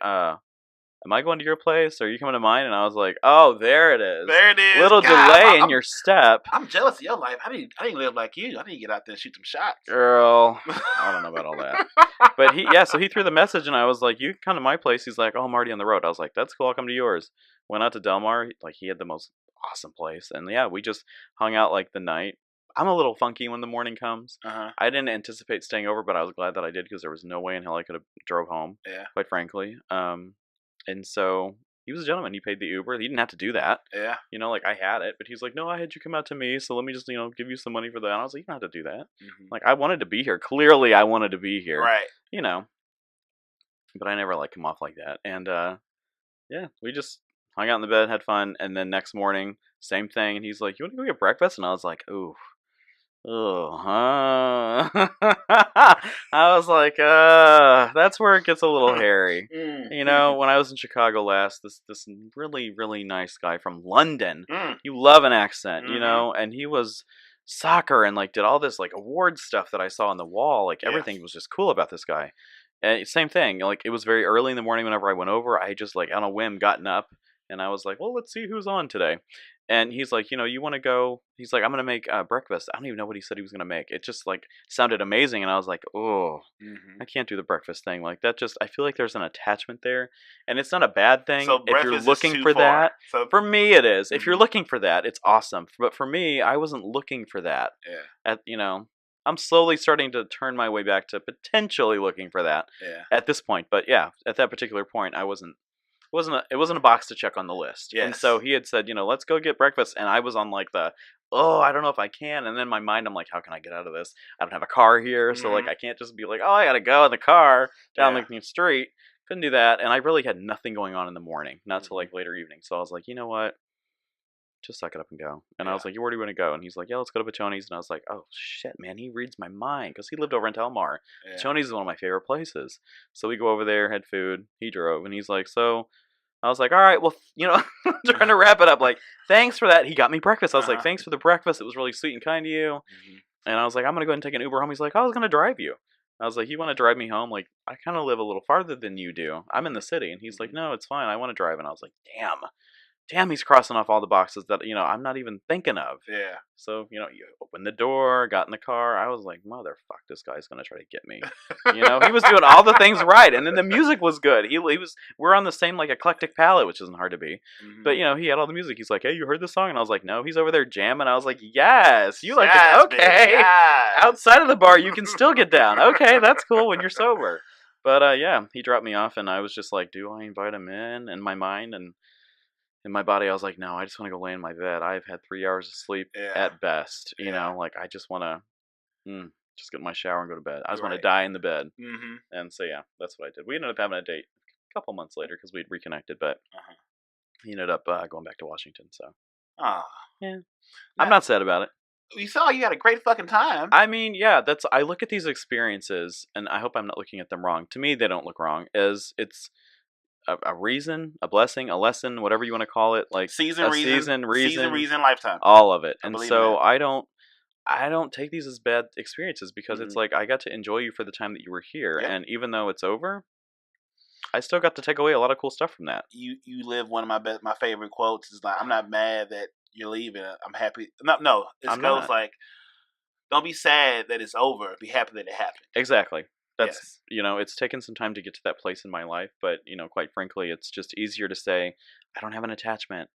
"Am I going to your place? Or are you coming to mine?" And I was like, "Oh, there it is. There it is. Little delay in your step." I'm jealous of your life. I didn't live like you. I need to get out there and shoot some shots. Girl, I don't know about all that. But so he threw the message, and I was like, "You can come to my place." He's like, "Oh, I'm already on the road." I was like, "That's cool. I'll come to yours." Went out to Del Mar. Like, he had the most awesome place. And yeah, we just hung out like the night. I'm a little funky when the morning comes. I didn't anticipate staying over, but I was glad that I did because there was no way in hell I could have drove home. Yeah. Quite frankly. And so he was a gentleman. He paid the Uber. He didn't have to do that. Yeah. Like I had it, but he's like, "No, I had you come out to me, so let me just, give you some money for that." And I was like, "You don't have to do that." Like, I wanted to be here. Clearly, I wanted to be here. Right. But I never like come off like that. And yeah, we just hung out in the bed, had fun, and then next morning, same thing. And he's like, "You want to go get breakfast?" And I was like, "Ooh. Oh, huh." I was like, that's where it gets a little hairy. When I was in Chicago last, this really, really nice guy from London, you love an accent, and he was soccer and like did all this like award stuff that I saw on the wall. Like everything was just cool about this guy. And same thing, like it was very early in the morning whenever I went over. I just like on a whim gotten up And I was like, well, let's see who's on today. And he's like, you want to go? He's like, I'm going to make breakfast. I don't even know what he said he was going to make. It just like sounded amazing. And I was like, oh, I can't do the breakfast thing. Like that just, I feel like there's an attachment there. And it's not a bad thing So if you're looking for that. So, for me, it is. If you're looking for that, it's awesome. But for me, I wasn't looking for that. Yeah. I'm slowly starting to turn my way back to potentially looking for that at this point. But yeah, at that particular point, it wasn't a box to check on the list. Yes. And so he had said, let's go get breakfast. And I was on like I don't know if I can. And then in my mind, I'm like, how can I get out of this? I don't have a car here. So like, I can't just be like, I got to go in the car down the street. Couldn't do that. And I really had nothing going on in the morning, not till like later evening. So I was like, you know what? Just suck it up and go. And I was like, where do you want to go? And he's like, yeah, let's go to Pachoni's. And I was like, oh shit, man, he reads my mind because he lived over in Telmar. Yeah. Pachoni's is one of my favorite places. So we go over there, had food. He drove, and he's like, so I was like, all right, well, trying to wrap it up. Like, thanks for that. He got me breakfast. I was like, thanks for the breakfast. It was really sweet and kind to you. And I was like, I'm gonna go ahead and take an Uber home. He's like, I was gonna drive you. I was like, you want to drive me home? Like, I kind of live a little farther than you do. I'm in the city. And he's like, no, it's fine. I want to drive. And I was like, damn, he's crossing off all the boxes that, I'm not even thinking of. Yeah. So, you open the door, got in the car. I was like, motherfuck, this guy's going to try to get me. He was doing all the things right. And then the music was good. We're on the same, like, eclectic palette, which isn't hard to be. But, he had all the music. He's like, hey, you heard this song? And I was like, no, he's over there jamming. I was like, yes, you like it. Okay. Yes. Outside of the bar, you can still get down. Okay, that's cool when you're sober. But, yeah, he dropped me off, and I was just like, do I invite him in my mind? And in my body, I was like, no, I just want to go lay in my bed. I've had 3 hours of sleep at best. Like I just want to just get in my shower and go to bed. I just want to die in the bed. And so, yeah, that's what I did. We ended up having a date a couple months later because we'd reconnected, but he ended up going back to Washington. So, yeah, I'm not sad about it. You saw you had a great fucking time. I mean, yeah, I look at these experiences, and I hope I'm not looking at them wrong. To me, they don't look wrong. It's a reason, a blessing, a lesson, whatever you want to call it, like season, reason, lifetime, all of it. And so I don't take these as bad experiences because it's like I got to enjoy you for the time that you were here, and even though it's over, I still got to take away a lot of cool stuff from that. You live one of my favorite quotes is like, I'm not mad that you're leaving. I'm happy. No, it goes like, don't be sad that it's over. Be happy that it happened. Exactly. That's, it's taken some time to get to that place in my life, but, quite frankly, it's just easier to say, I don't have an attachment,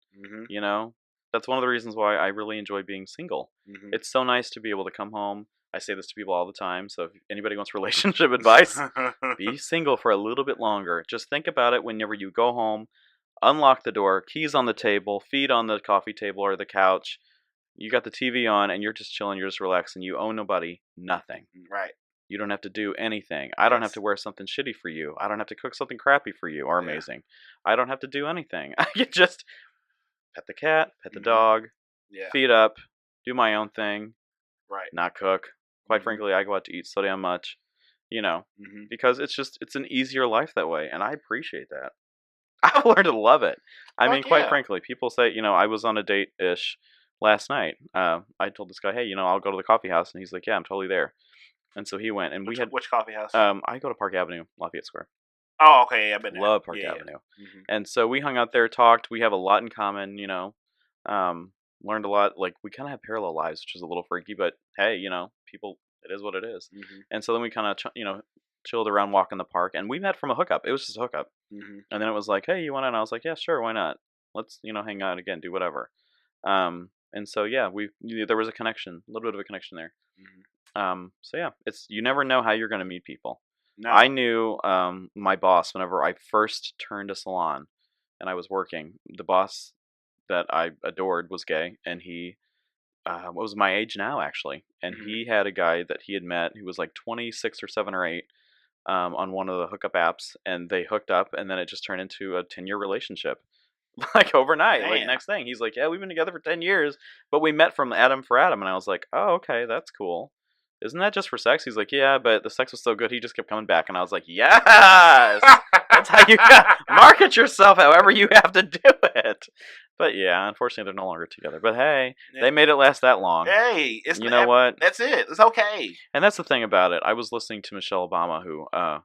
That's one of the reasons why I really enjoy being single. It's so nice to be able to come home. I say this to people all the time, so if anybody wants relationship advice, be single for a little bit longer. Just think about it whenever you go home, unlock the door, keys on the table, feet on the coffee table or the couch, you got the TV on, and you're just chilling, you're just relaxing, you owe nobody nothing. Right. You don't have to do anything. I don't have to wear something shitty for you. I don't have to cook something crappy for you or amazing. I don't have to do anything. I can just pet the cat, pet the dog, feed up, do my own thing, not cook. Quite frankly, I go out to eat so damn much, because it's an easier life that way, and I appreciate that. I've learned to love it. I mean, quite frankly, people say, I was on a date-ish last night. I told this guy, hey, I'll go to the coffee house, and he's like, yeah, I'm totally there. And so he went, and we had... Which coffee house? I go to Park Avenue, Lafayette Square. Oh, okay, I've been there. Love Park Avenue. And so we hung out there, talked. We have a lot in common, learned a lot. Like, we kind of have parallel lives, which is a little freaky, but hey, people, it is what it is. And so then we kind of, chilled around walking the park, and we met from a hookup. It was just a hookup. And then it was like, hey, you want to? And I was like, yeah, sure, why not? Let's, hang out again, do whatever. And so, yeah, there was a connection, a little bit of a connection there. So yeah, you never know how you're going to meet people. No. I knew my boss whenever I first turned a salon and I was working. The boss that I adored was gay, and he was my age now, actually. And he had a guy that he had met who was like 26 or 7 or 8 on one of the hookup apps, and they hooked up, and then it just turned into a 10-year relationship. Like overnight. Damn. Like next thing, he's like, yeah, we've been together for 10 years, but we met from Adam for Adam. And I was like, oh, okay, that's cool. Isn't that just for sex? He's like, yeah, but the sex was so good, he just kept coming back. And I was like, yes! That's how you market yourself however you have to do it. But yeah, unfortunately, they're no longer together. But hey, they made it last that long. Hey, it's know what? That's it. It's okay. And that's the thing about it. I was listening to Michelle Obama, who, oh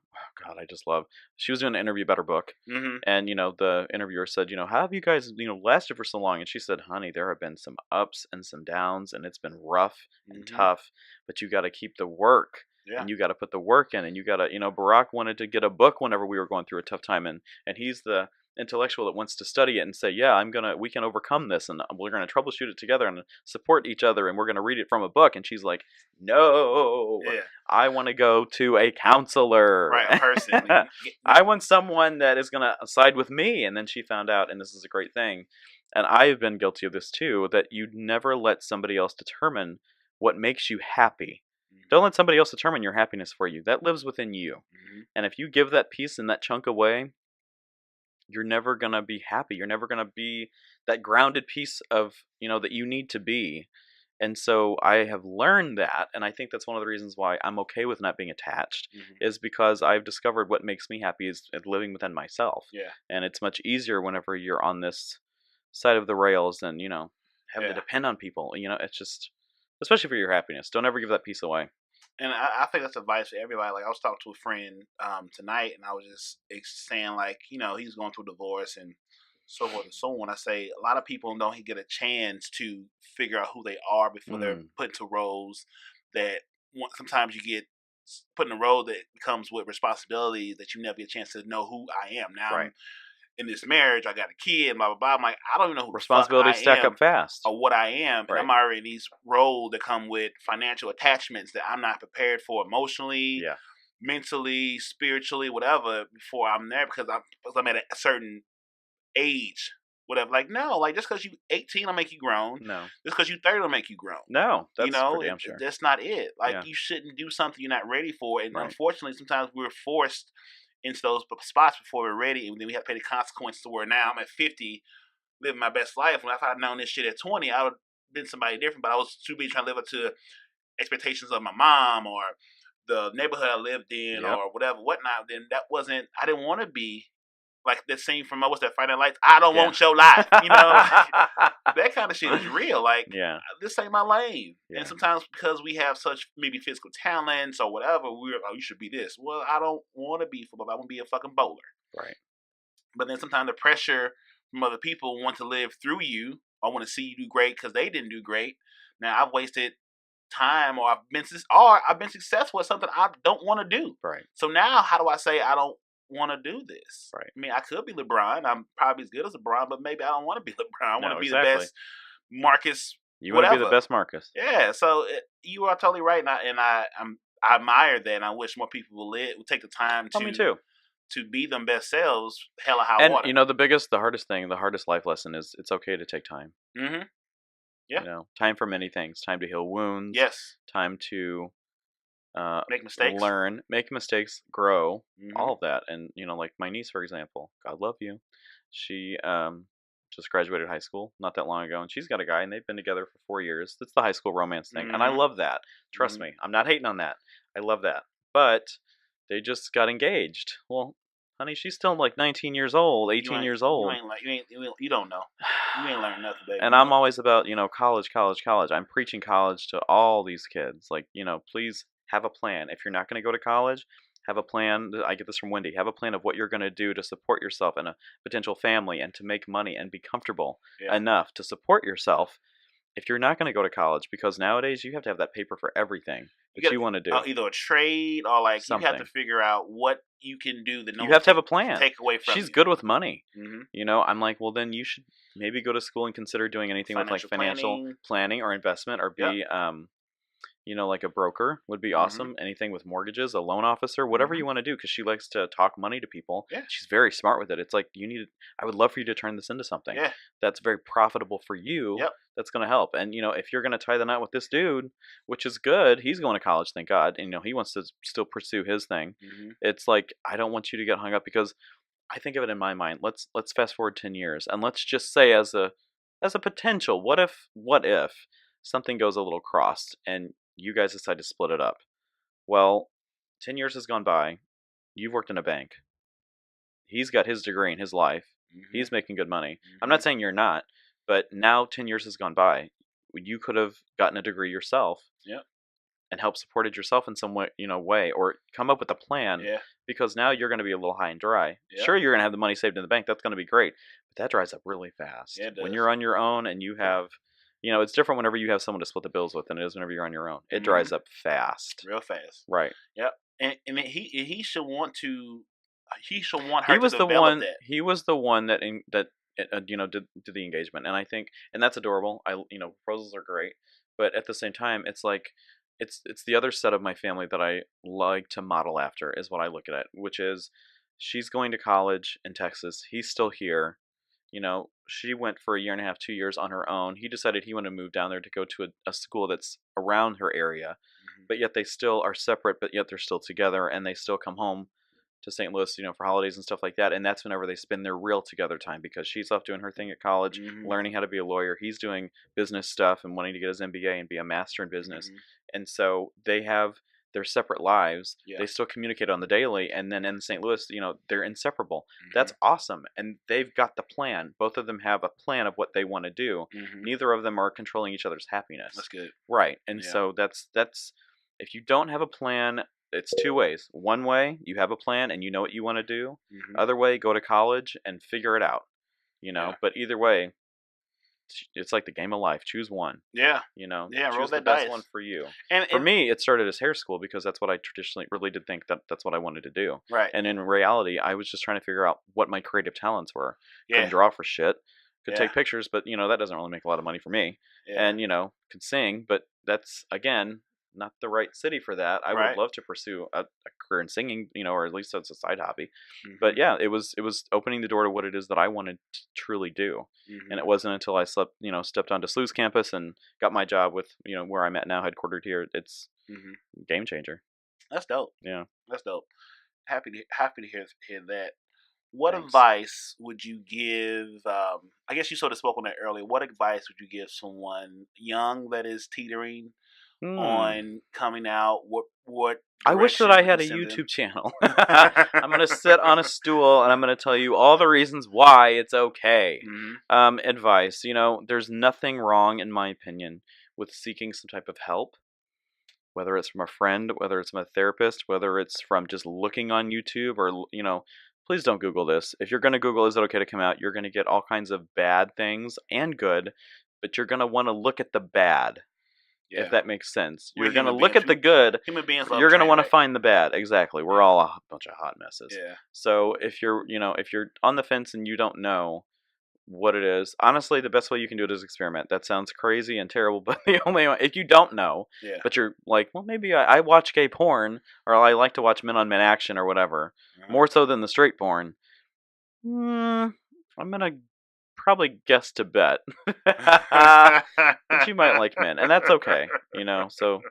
God, I just love. She was doing an interview about her book, and the interviewer said, how have you guys lasted for so long? And she said, honey, there have been some ups and some downs, and it's been rough and tough, but you got to keep the work. Yeah. And you got to put the work in, and you got to, Barack wanted to get a book whenever we were going through a tough time, and he's the intellectual that wants to study it and say, yeah, we can overcome this, and we're gonna troubleshoot it together and support each other, and we're gonna read it from a book. And she's like, no, I want to go to a counselor, right? A person. I want someone that is gonna side with me. And then she found out, and this is a great thing, and I've been guilty of this too, that you never let somebody else determine what makes you happy. Don't let somebody else determine your happiness for you. That lives within you. And if you give that piece and that chunk away, you're never going to be happy. You're never going to be that grounded piece of, that you need to be. And so I have learned that, and I think that's one of the reasons why I'm okay with not being attached, is because I've discovered what makes me happy is living within myself. Yeah. And it's much easier whenever you're on this side of the rails than, having to depend on people. It's just, especially for your happiness, don't ever give that piece away. And I think that's advice for everybody. Like, I was talking to a friend tonight, and I was just saying, like, he's going through a divorce and so forth and so on. I say a lot of people don't get a chance to figure out who they are before they're put into roles that sometimes you get put in a role that comes with responsibility that you never get a chance to know who I am. Now, right. In this marriage, I got a kid, and blah, blah, blah. I'm like, I don't even know who responsibilities stack up fast. Or what I am. Right. And I'm already in these roles that come with financial attachments that I'm not prepared for emotionally, mentally, spiritually, whatever, before I'm there because I'm at a certain age. Whatever. Like, no, like just because you 18 will make you grown. No. Just because you 30 will make you grown. No, that's for damn sure. That's not it. Like, you shouldn't do something you're not ready for. And unfortunately, sometimes we're forced into those spots before we're ready, and then we have to pay the consequences to where now I'm at 50, living my best life. When if I'd known this shit at 20, I would have been somebody different, but I was too busy trying to live up to expectations of my mom or the neighborhood I lived in or whatever, whatnot. Then I didn't want to be like that scene from, what's that, Friday Night Lights? I don't want your life, that kind of shit is real. Like, this ain't my lane. Yeah. And sometimes because we have such maybe physical talents or whatever, we're you should be this. Well, I don't want to be football. I want to be a fucking bowler. Right. But then sometimes the pressure from other people want to live through you or want to see you do great because they didn't do great. Now I've wasted time or I've been successful at something I don't want to do. Right. So now how do I say I don't want to do this? Right. I mean, I could be LeBron. I'm probably as good as LeBron, but maybe I don't want to be LeBron. I want to be the best Marcus. You want to be the best Marcus. Yeah. So you are totally right, and I admire that, and I wish more people would take the time to. Me too. To be them best selves, hella high and, water. The hardest life lesson is it's okay to take time. Mm-hmm. Yeah. Time for many things. Time to heal wounds. Yes. Time to make mistakes, learn, make mistakes, grow, all of that. And like my niece, for example, God love you, she just graduated high school not that long ago, and she's got a guy, and they've been together for 4 years. That's the high school romance thing, and I love that. Trust me, I'm not hating on that. I love that. But they just got engaged. Well, honey, she's still like 19 years old, 18 years old. You don't know. You ain't learning nothing, baby. And I'm always about college. I'm preaching college to all these kids. Like, please have a plan. If you're not going to go to college, have a plan. I get this from Wendy. Have a plan of what you're going to do to support yourself and a potential family and to make money and be comfortable enough to support yourself if you're not going to go to college, because nowadays you have to have that paper for everything that you want to do. Either a trade or like something. You have to figure out what you can do that you have to have a plan. Take away from She's good with money. Mm-hmm. I'm like, well, then you should maybe go to school and consider doing anything with like financial planning or investment or be like a broker would be awesome. Anything with mortgages, a loan officer, whatever you want to do, because she likes to talk money to people. Yeah. She's very smart with it. It's like I would love for you to turn this into something that's very profitable for you. Yep. That's going to help. And, if you're going to tie the knot with this dude, which is good, he's going to college, thank God. And, he wants to still pursue his thing. It's like, I don't want you to get hung up, because I think of it in my mind. Let's fast forward 10 years, and let's just say as a potential, what if something goes a little crossed and you guys decide to split it up? Well, 10 years has gone by. You've worked in a bank. He's got his degree in his life. He's making good money. I'm not saying you're not, but now 10 years has gone by. You could have gotten a degree yourself and help supported yourself in some way, or come up with a plan. Yeah. Because now you're going to be a little high and dry. Yep. Sure, you're going to have the money saved in the bank. That's going to be great. But that dries up really fast. Yeah, it does. When you're on your own and you have, it's different whenever you have someone to split the bills with than it is whenever you're on your own. It dries up fast. Real fast. Right. Yep. And he should want to. He should want her to develop that. He was the one that did the engagement, and I think, and that's adorable. Proposals are great, but at the same time, it's like, it's the other set of my family that I like to model after, is what I look at, which is, she's going to college in Texas. He's still here. She went for a year and a half, 2 years on her own. He decided he wanted to move down there to go to a school that's around her area, but yet they still are separate, but yet they're still together, and they still come home to St. Louis, for holidays and stuff like that. And that's whenever they spend their real together time, because she's off doing her thing at college, learning how to be a lawyer. He's doing business stuff and wanting to get his MBA and be a master in business. And so they have their separate lives. Yeah. They still communicate on the daily. And then in St. Louis, they're inseparable. That's awesome. And they've got the plan. Both of them have a plan of what they want to do. Neither of them are controlling each other's happiness. That's good. Right. And so that's, if you don't have a plan, it's two ways. One way, you have a plan and you know what you want to do. Other way, go to college and figure it out. But either way, it's like the game of life. Choose one. Yeah. Choose the best one for you. And for me, it started as hair school, because that's what I traditionally really did think that's what I wanted to do. Right. And in reality, I was just trying to figure out what my creative talents were. Couldn't draw for shit. Could take pictures, but that doesn't really make a lot of money for me. Yeah. And could sing, but that's, again, not the right city for that. I would love to pursue a career in singing, or at least that's a side hobby. But yeah, it was opening the door to what it is that I wanted to truly do. And it wasn't until I stepped onto SLU's campus and got my job with, where I'm at now, headquartered here. It's game changer. That's dope. Yeah. That's dope. Happy to hear that. What advice would you give? I guess you sort of spoke on that earlier. What advice would you give someone young that is teetering on coming out? What I wish that I had a YouTube channel. I'm going to sit on a stool and I'm going to tell you all the reasons why it's okay. Advice. There's nothing wrong, in my opinion, with seeking some type of help, whether it's from a friend, whether it's from a therapist, whether it's from just looking on YouTube, or, please don't Google this. If you're going to Google, is it okay to come out? You're going to get all kinds of bad things and good, but you're going to want to look at the bad. Yeah. If that makes sense. You're going to look at the good. Human beings you're going to want to find the bad. Exactly. We're all a bunch of hot messes. Yeah. So if you're on the fence and you don't know what it is, honestly, the best way you can do it is experiment. That sounds crazy and terrible, but the only way, if you don't know, but you're like, well, maybe I watch gay porn, or I like to watch men on men action or whatever, more so than the straight porn. I'm going to probably guess to bet that you might like men, and that's okay. So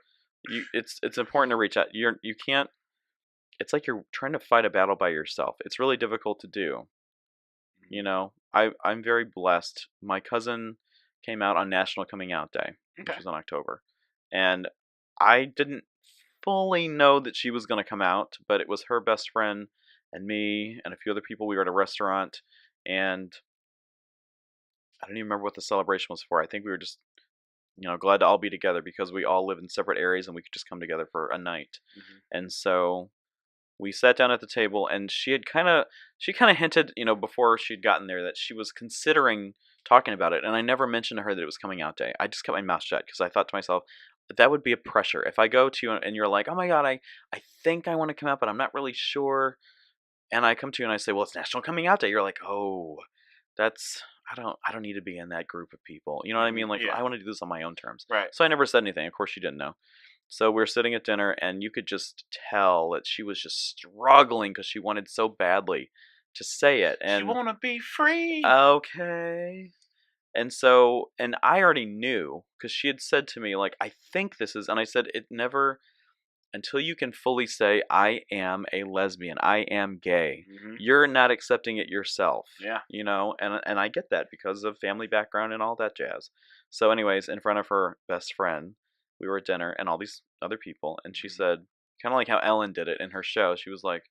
it's important to reach out. You can't. It's like you're trying to fight a battle by yourself. It's really difficult to do. I'm very blessed. My cousin came out on National Coming Out Day, which was in October, and I didn't fully know that she was going to come out, but it was her best friend and me and a few other people. We were at a restaurant, and I don't even remember what the celebration was for. I think we were just, glad to all be together, because we all live in separate areas and we could just come together for a night. And so we sat down at the table, and she kind of hinted, before she'd gotten there, that she was considering talking about it. And I never mentioned to her that it was coming out day. I just kept my mouth shut, because I thought to myself, that would be a pressure. If I go to you and you're like, oh my God, I think I want to come out, but I'm not really sure. And I come to you and I say, well, it's National Coming Out Day. You're like, oh, I don't need to be in that group of people. You know what I mean? Like, I want to do this on my own terms. Right. So I never said anything. Of course, she didn't know. So we're sitting at dinner, and you could just tell that she was just struggling, because she wanted so badly to say it. And she want to be free. Okay. And so, and I already knew, because she had said to me, like, I think this is, and I said, it never, until you can fully say, I am a lesbian, I am gay, you're not accepting it yourself. Yeah. And I get that because of family background and all that jazz. So anyways, in front of her best friend, we were at dinner and all these other people, and she said, kind of like how Ellen did it in her show, she was like,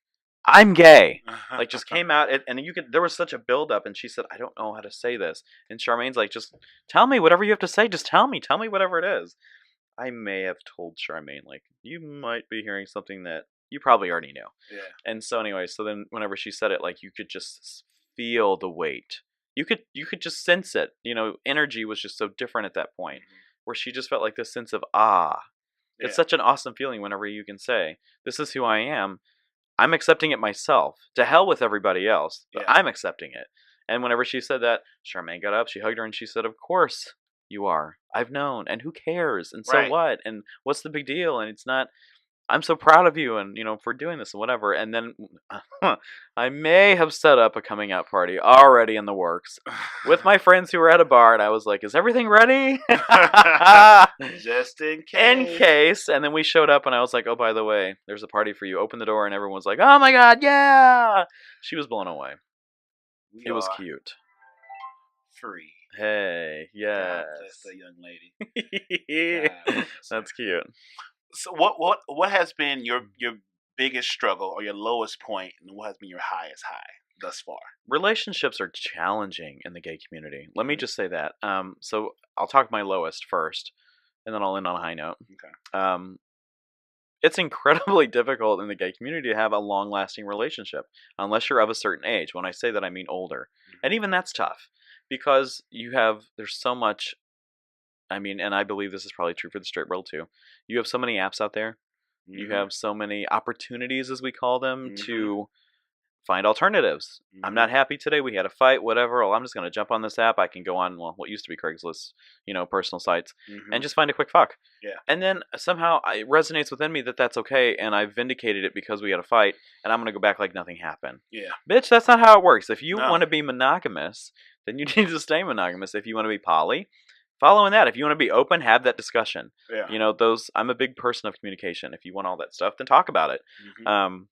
I'm gay. Like, just came out, and there was such a build up, and she said, I don't know how to say this. And Charmaine's like, just tell me whatever you have to say. Just tell me whatever it is. I may have told Charmaine, like, you might be hearing something that you probably already knew. Yeah. And so anyway, so then whenever she said it, like, you could just feel the weight. You could just sense it. Energy was just so different at that point, where she just felt like this sense of Yeah. It's such an awesome feeling whenever you can say, "This is who I am. I'm accepting it myself. To hell with everybody else, but I'm accepting it." And whenever she said that, Charmaine got up, she hugged her, and she said, "Of course you are. I've known, and who cares? And so what? And what's the big deal? And it's not. I'm so proud of you, and for doing this and whatever." And then I may have set up a coming out party already in the works with my friends who were at a bar, and I was like, "Is everything ready?" Just in case. In case. And then we showed up, and I was like, "Oh, by the way, there's a party for you. Open the door," and everyone was like, "Oh my god, yeah!" She was blown away. It was cute. Free. Hey, yes. That's the young lady. That's cute. So what has been your biggest struggle or your lowest point, and what has been your highest high thus far? Relationships are challenging in the gay community. Let me just say that. So I'll talk my lowest first, and then I'll end on a high note. Okay. It's incredibly difficult in the gay community to have a long-lasting relationship unless you're of a certain age. When I say that, I mean older, and even that's tough because there's so much. I mean, and I believe this is probably true for the straight world too. You have so many apps out there. Mm-hmm. You have so many opportunities, as we call them, to find alternatives. Mm-hmm. I'm not happy today. We had a fight, whatever. Well, I'm just going to jump on this app. I can go on, what used to be Craigslist, personal sites, and just find a quick fuck. Yeah. And then somehow it resonates within me that that's okay, and I've vindicated it because we had a fight, and I'm going to go back like nothing happened. Yeah. Bitch, that's not how it works. If you want to be monogamous, then you need to stay monogamous. If you want to be poly, following that. If you want to be open, have that discussion. Yeah. I'm a big person of communication. If you want all that stuff, then talk about it. Mm-hmm.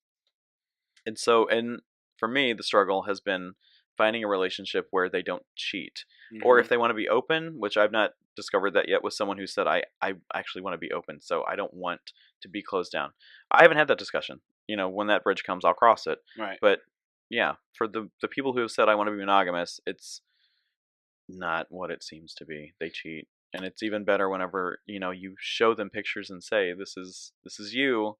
And for me, the struggle has been finding a relationship where they don't cheat. Mm-hmm. Or if they want to be open, which I've not discovered that yet with someone who said, I actually want to be open, so I don't want to be closed down. I haven't had that discussion. When that bridge comes, I'll cross it. Right. But yeah, for the people who have said, I want to be monogamous, it's not what it seems to be. They cheat. And it's even better whenever, you show them pictures and say, this is you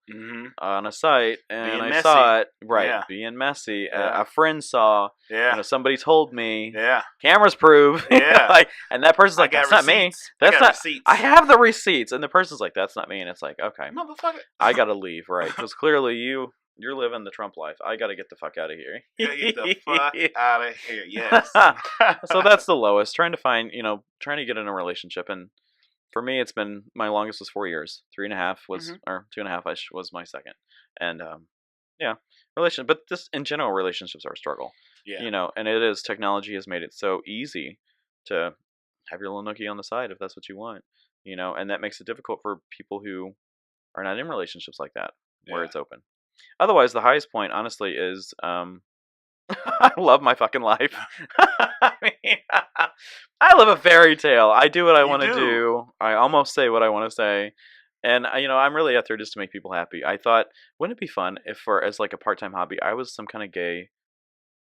on a site, and being I messy. Saw it. Right, yeah. Being messy. Yeah. A friend saw. Yeah. Somebody told me. Yeah. Cameras prove. Yeah. And that person's like, that's not me. That's not. Receipts. I have the receipts. And the person's like, that's not me. And it's like, okay. Motherfucker. I gotta leave, right? Because clearly you're living the Trump life. I gotta get the fuck out of here. Get the fuck out of here, yes. So that's the lowest. Trying to get in a relationship. And for me, it's been, my longest was 4 years. 3.5 was, or 2.5 was my second. And, but this, in general, relationships are a struggle. Yeah. And it is, technology has made it so easy to have your little nookie on the side if that's what you want. And that makes it difficult for people who are not in relationships like that, where it's open. Otherwise, the highest point, honestly, is I love my fucking life. I mean, I live a fairy tale. I do what I want to do. I almost say what I want to say. And, I'm really out there just to make people happy. I thought, wouldn't it be fun if, as like a part-time hobby, I was some kind of gay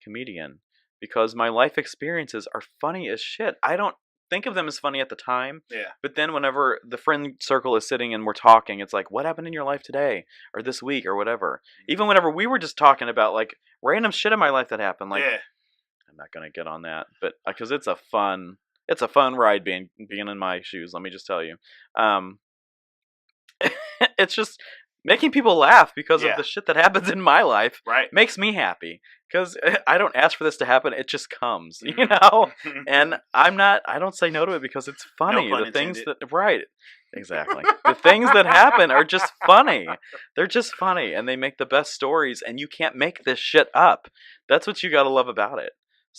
comedian? Because my life experiences are funny as shit. I don't think of them as funny at the time. Yeah. But then whenever the friend circle is sitting and we're talking, it's like, what happened in your life today or this week or whatever? Even whenever we were just talking about like random shit in my life that happened, like I'm not gonna get on that, but because it's a fun ride being in my shoes. Let me just tell you, it's just making people laugh because of the shit that happens in my life. Right. Makes me happy because I don't ask for this to happen. It just comes, and I don't say no to it because it's funny. No pun the things intended. that, right. Exactly. The things that happen are just funny. They're just funny and they make the best stories and you can't make this shit up. That's what you got to love about it.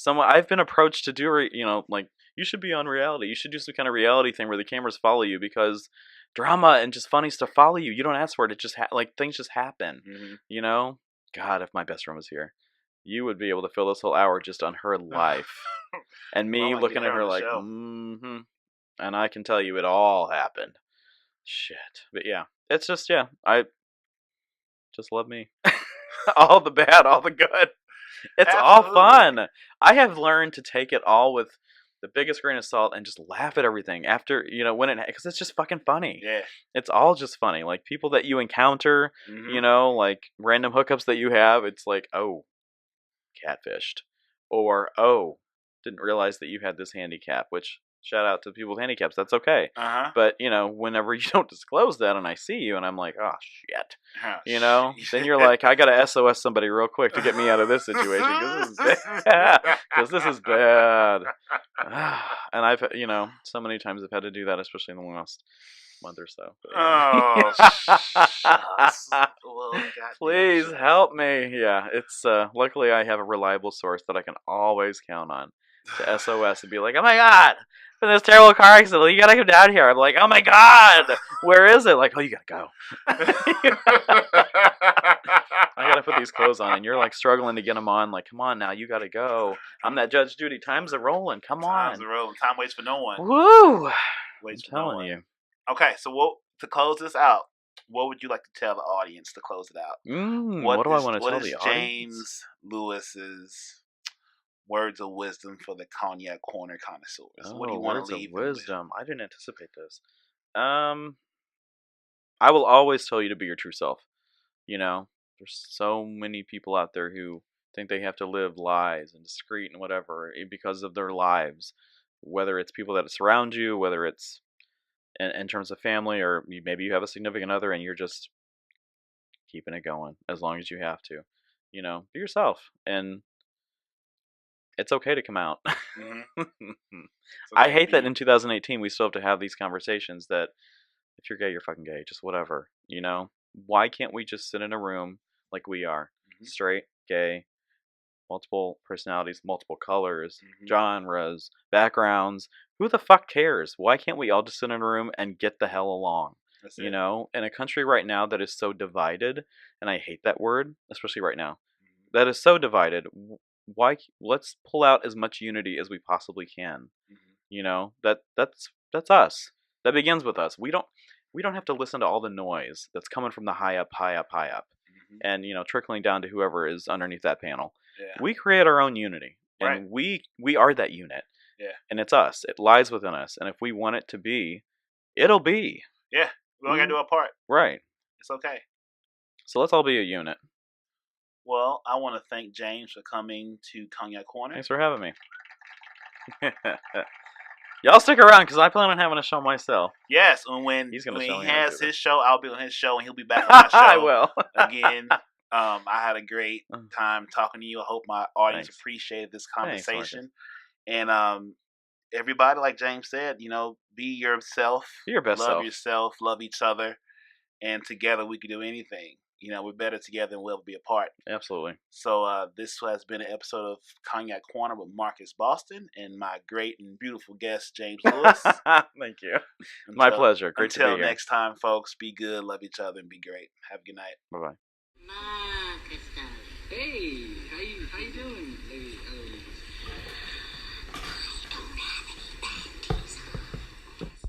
I've been approached to do, like, you should be on reality. You should do some kind of reality thing where the cameras follow you because drama and just funny stuff follow you. You don't ask for it. It just things just happen. Mm-hmm. God, if my best friend was here, you would be able to fill this whole hour just on her life and me looking at her like, and I can tell you it all happened. Shit. But yeah, it's just, I just love me. All the bad, all the good. It's all fun. I have learned to take it all with the biggest grain of salt and just laugh at everything after, because it's just fucking funny. Yeah. It's all just funny. Like, people that you encounter, like random hookups that you have, it's like, oh, catfished. Or, oh, didn't realize that you had this handicap, which, shout out to people with handicaps, that's okay. But, whenever you don't disclose that and I see you and I'm like, oh, shit. Then you're like, I got to SOS somebody real quick to get me out of this situation because this is bad. Because this is bad. And I've, so many times I've had to do that, especially in the last month or so. Oh, well, please help me. Yeah, it's luckily I have a reliable source that I can always count on to SOS and be like, oh my god, in this terrible car accident, you gotta come down here. I'm like, oh my god, where is it? Like, oh, you gotta go. I gotta put these clothes on, and you're like struggling to get them on. Like, come on now, you gotta go. I'm that Judge Judy. Time's a rolling. Come on. Time's a rolling. Time waits for no one. Woo! Waits I'm telling you. Okay, so to close this out, what would you like to tell the audience to close it out? What do I want to tell the audience? What is James Lewis's words of wisdom for the Cognac Corner connoisseurs? What do you want to leave words of wisdom? I didn't anticipate this. I will always tell you to be your true self. There's so many people out there who think they have to live lies and discreet and whatever because of their lives. Whether it's people that surround you, whether it's in terms of family, or maybe you have a significant other and you're just keeping it going as long as you have to. Be yourself, and it's okay to come out. I hate that in 2018 we still have to have these conversations that if you're gay, you're fucking gay, just whatever. Why can't we just sit in a room like we are, straight, gay, multiple personalities, multiple colors, genres, backgrounds? Who the fuck cares? Why can't we all just sit in a room and get the hell along? In a country right now that is so divided, and I hate that word, especially right now, that is so divided. Why? Let's pull out as much unity as we possibly can. That's us. That begins with us. We don't have to listen to all the noise that's coming from the high up, and trickling down to whoever is underneath that panel. Yeah. We create our own unity, and we are that unit. Yeah. And it's us. It lies within us, and if we want it to be, it'll be. Yeah. We all gotta do our part. Right. It's okay. So let's all be a unit. Well, I want to thank James for coming to Cognac Corner. Thanks for having me. Y'all stick around because I plan on having a show myself. Yes, and when he has his show, I'll be on his show, and he'll be back on my show. I will. Again, I had a great time talking to you. I hope my audience appreciated this conversation. Thanks, and everybody, like James said, be yourself. Be your best self. Love yourself. Love each other. And together we can do anything. We're better together than we'll ever be apart. Absolutely. So this has been an episode of Cognac Corner with Marcus Boston and my great and beautiful guest, James Lewis. Thank you. My pleasure. Great to be here. Until next time, folks, be good, love each other, and be great. Have a good night. Bye-bye. Marcus, hey, how you doing? Hey,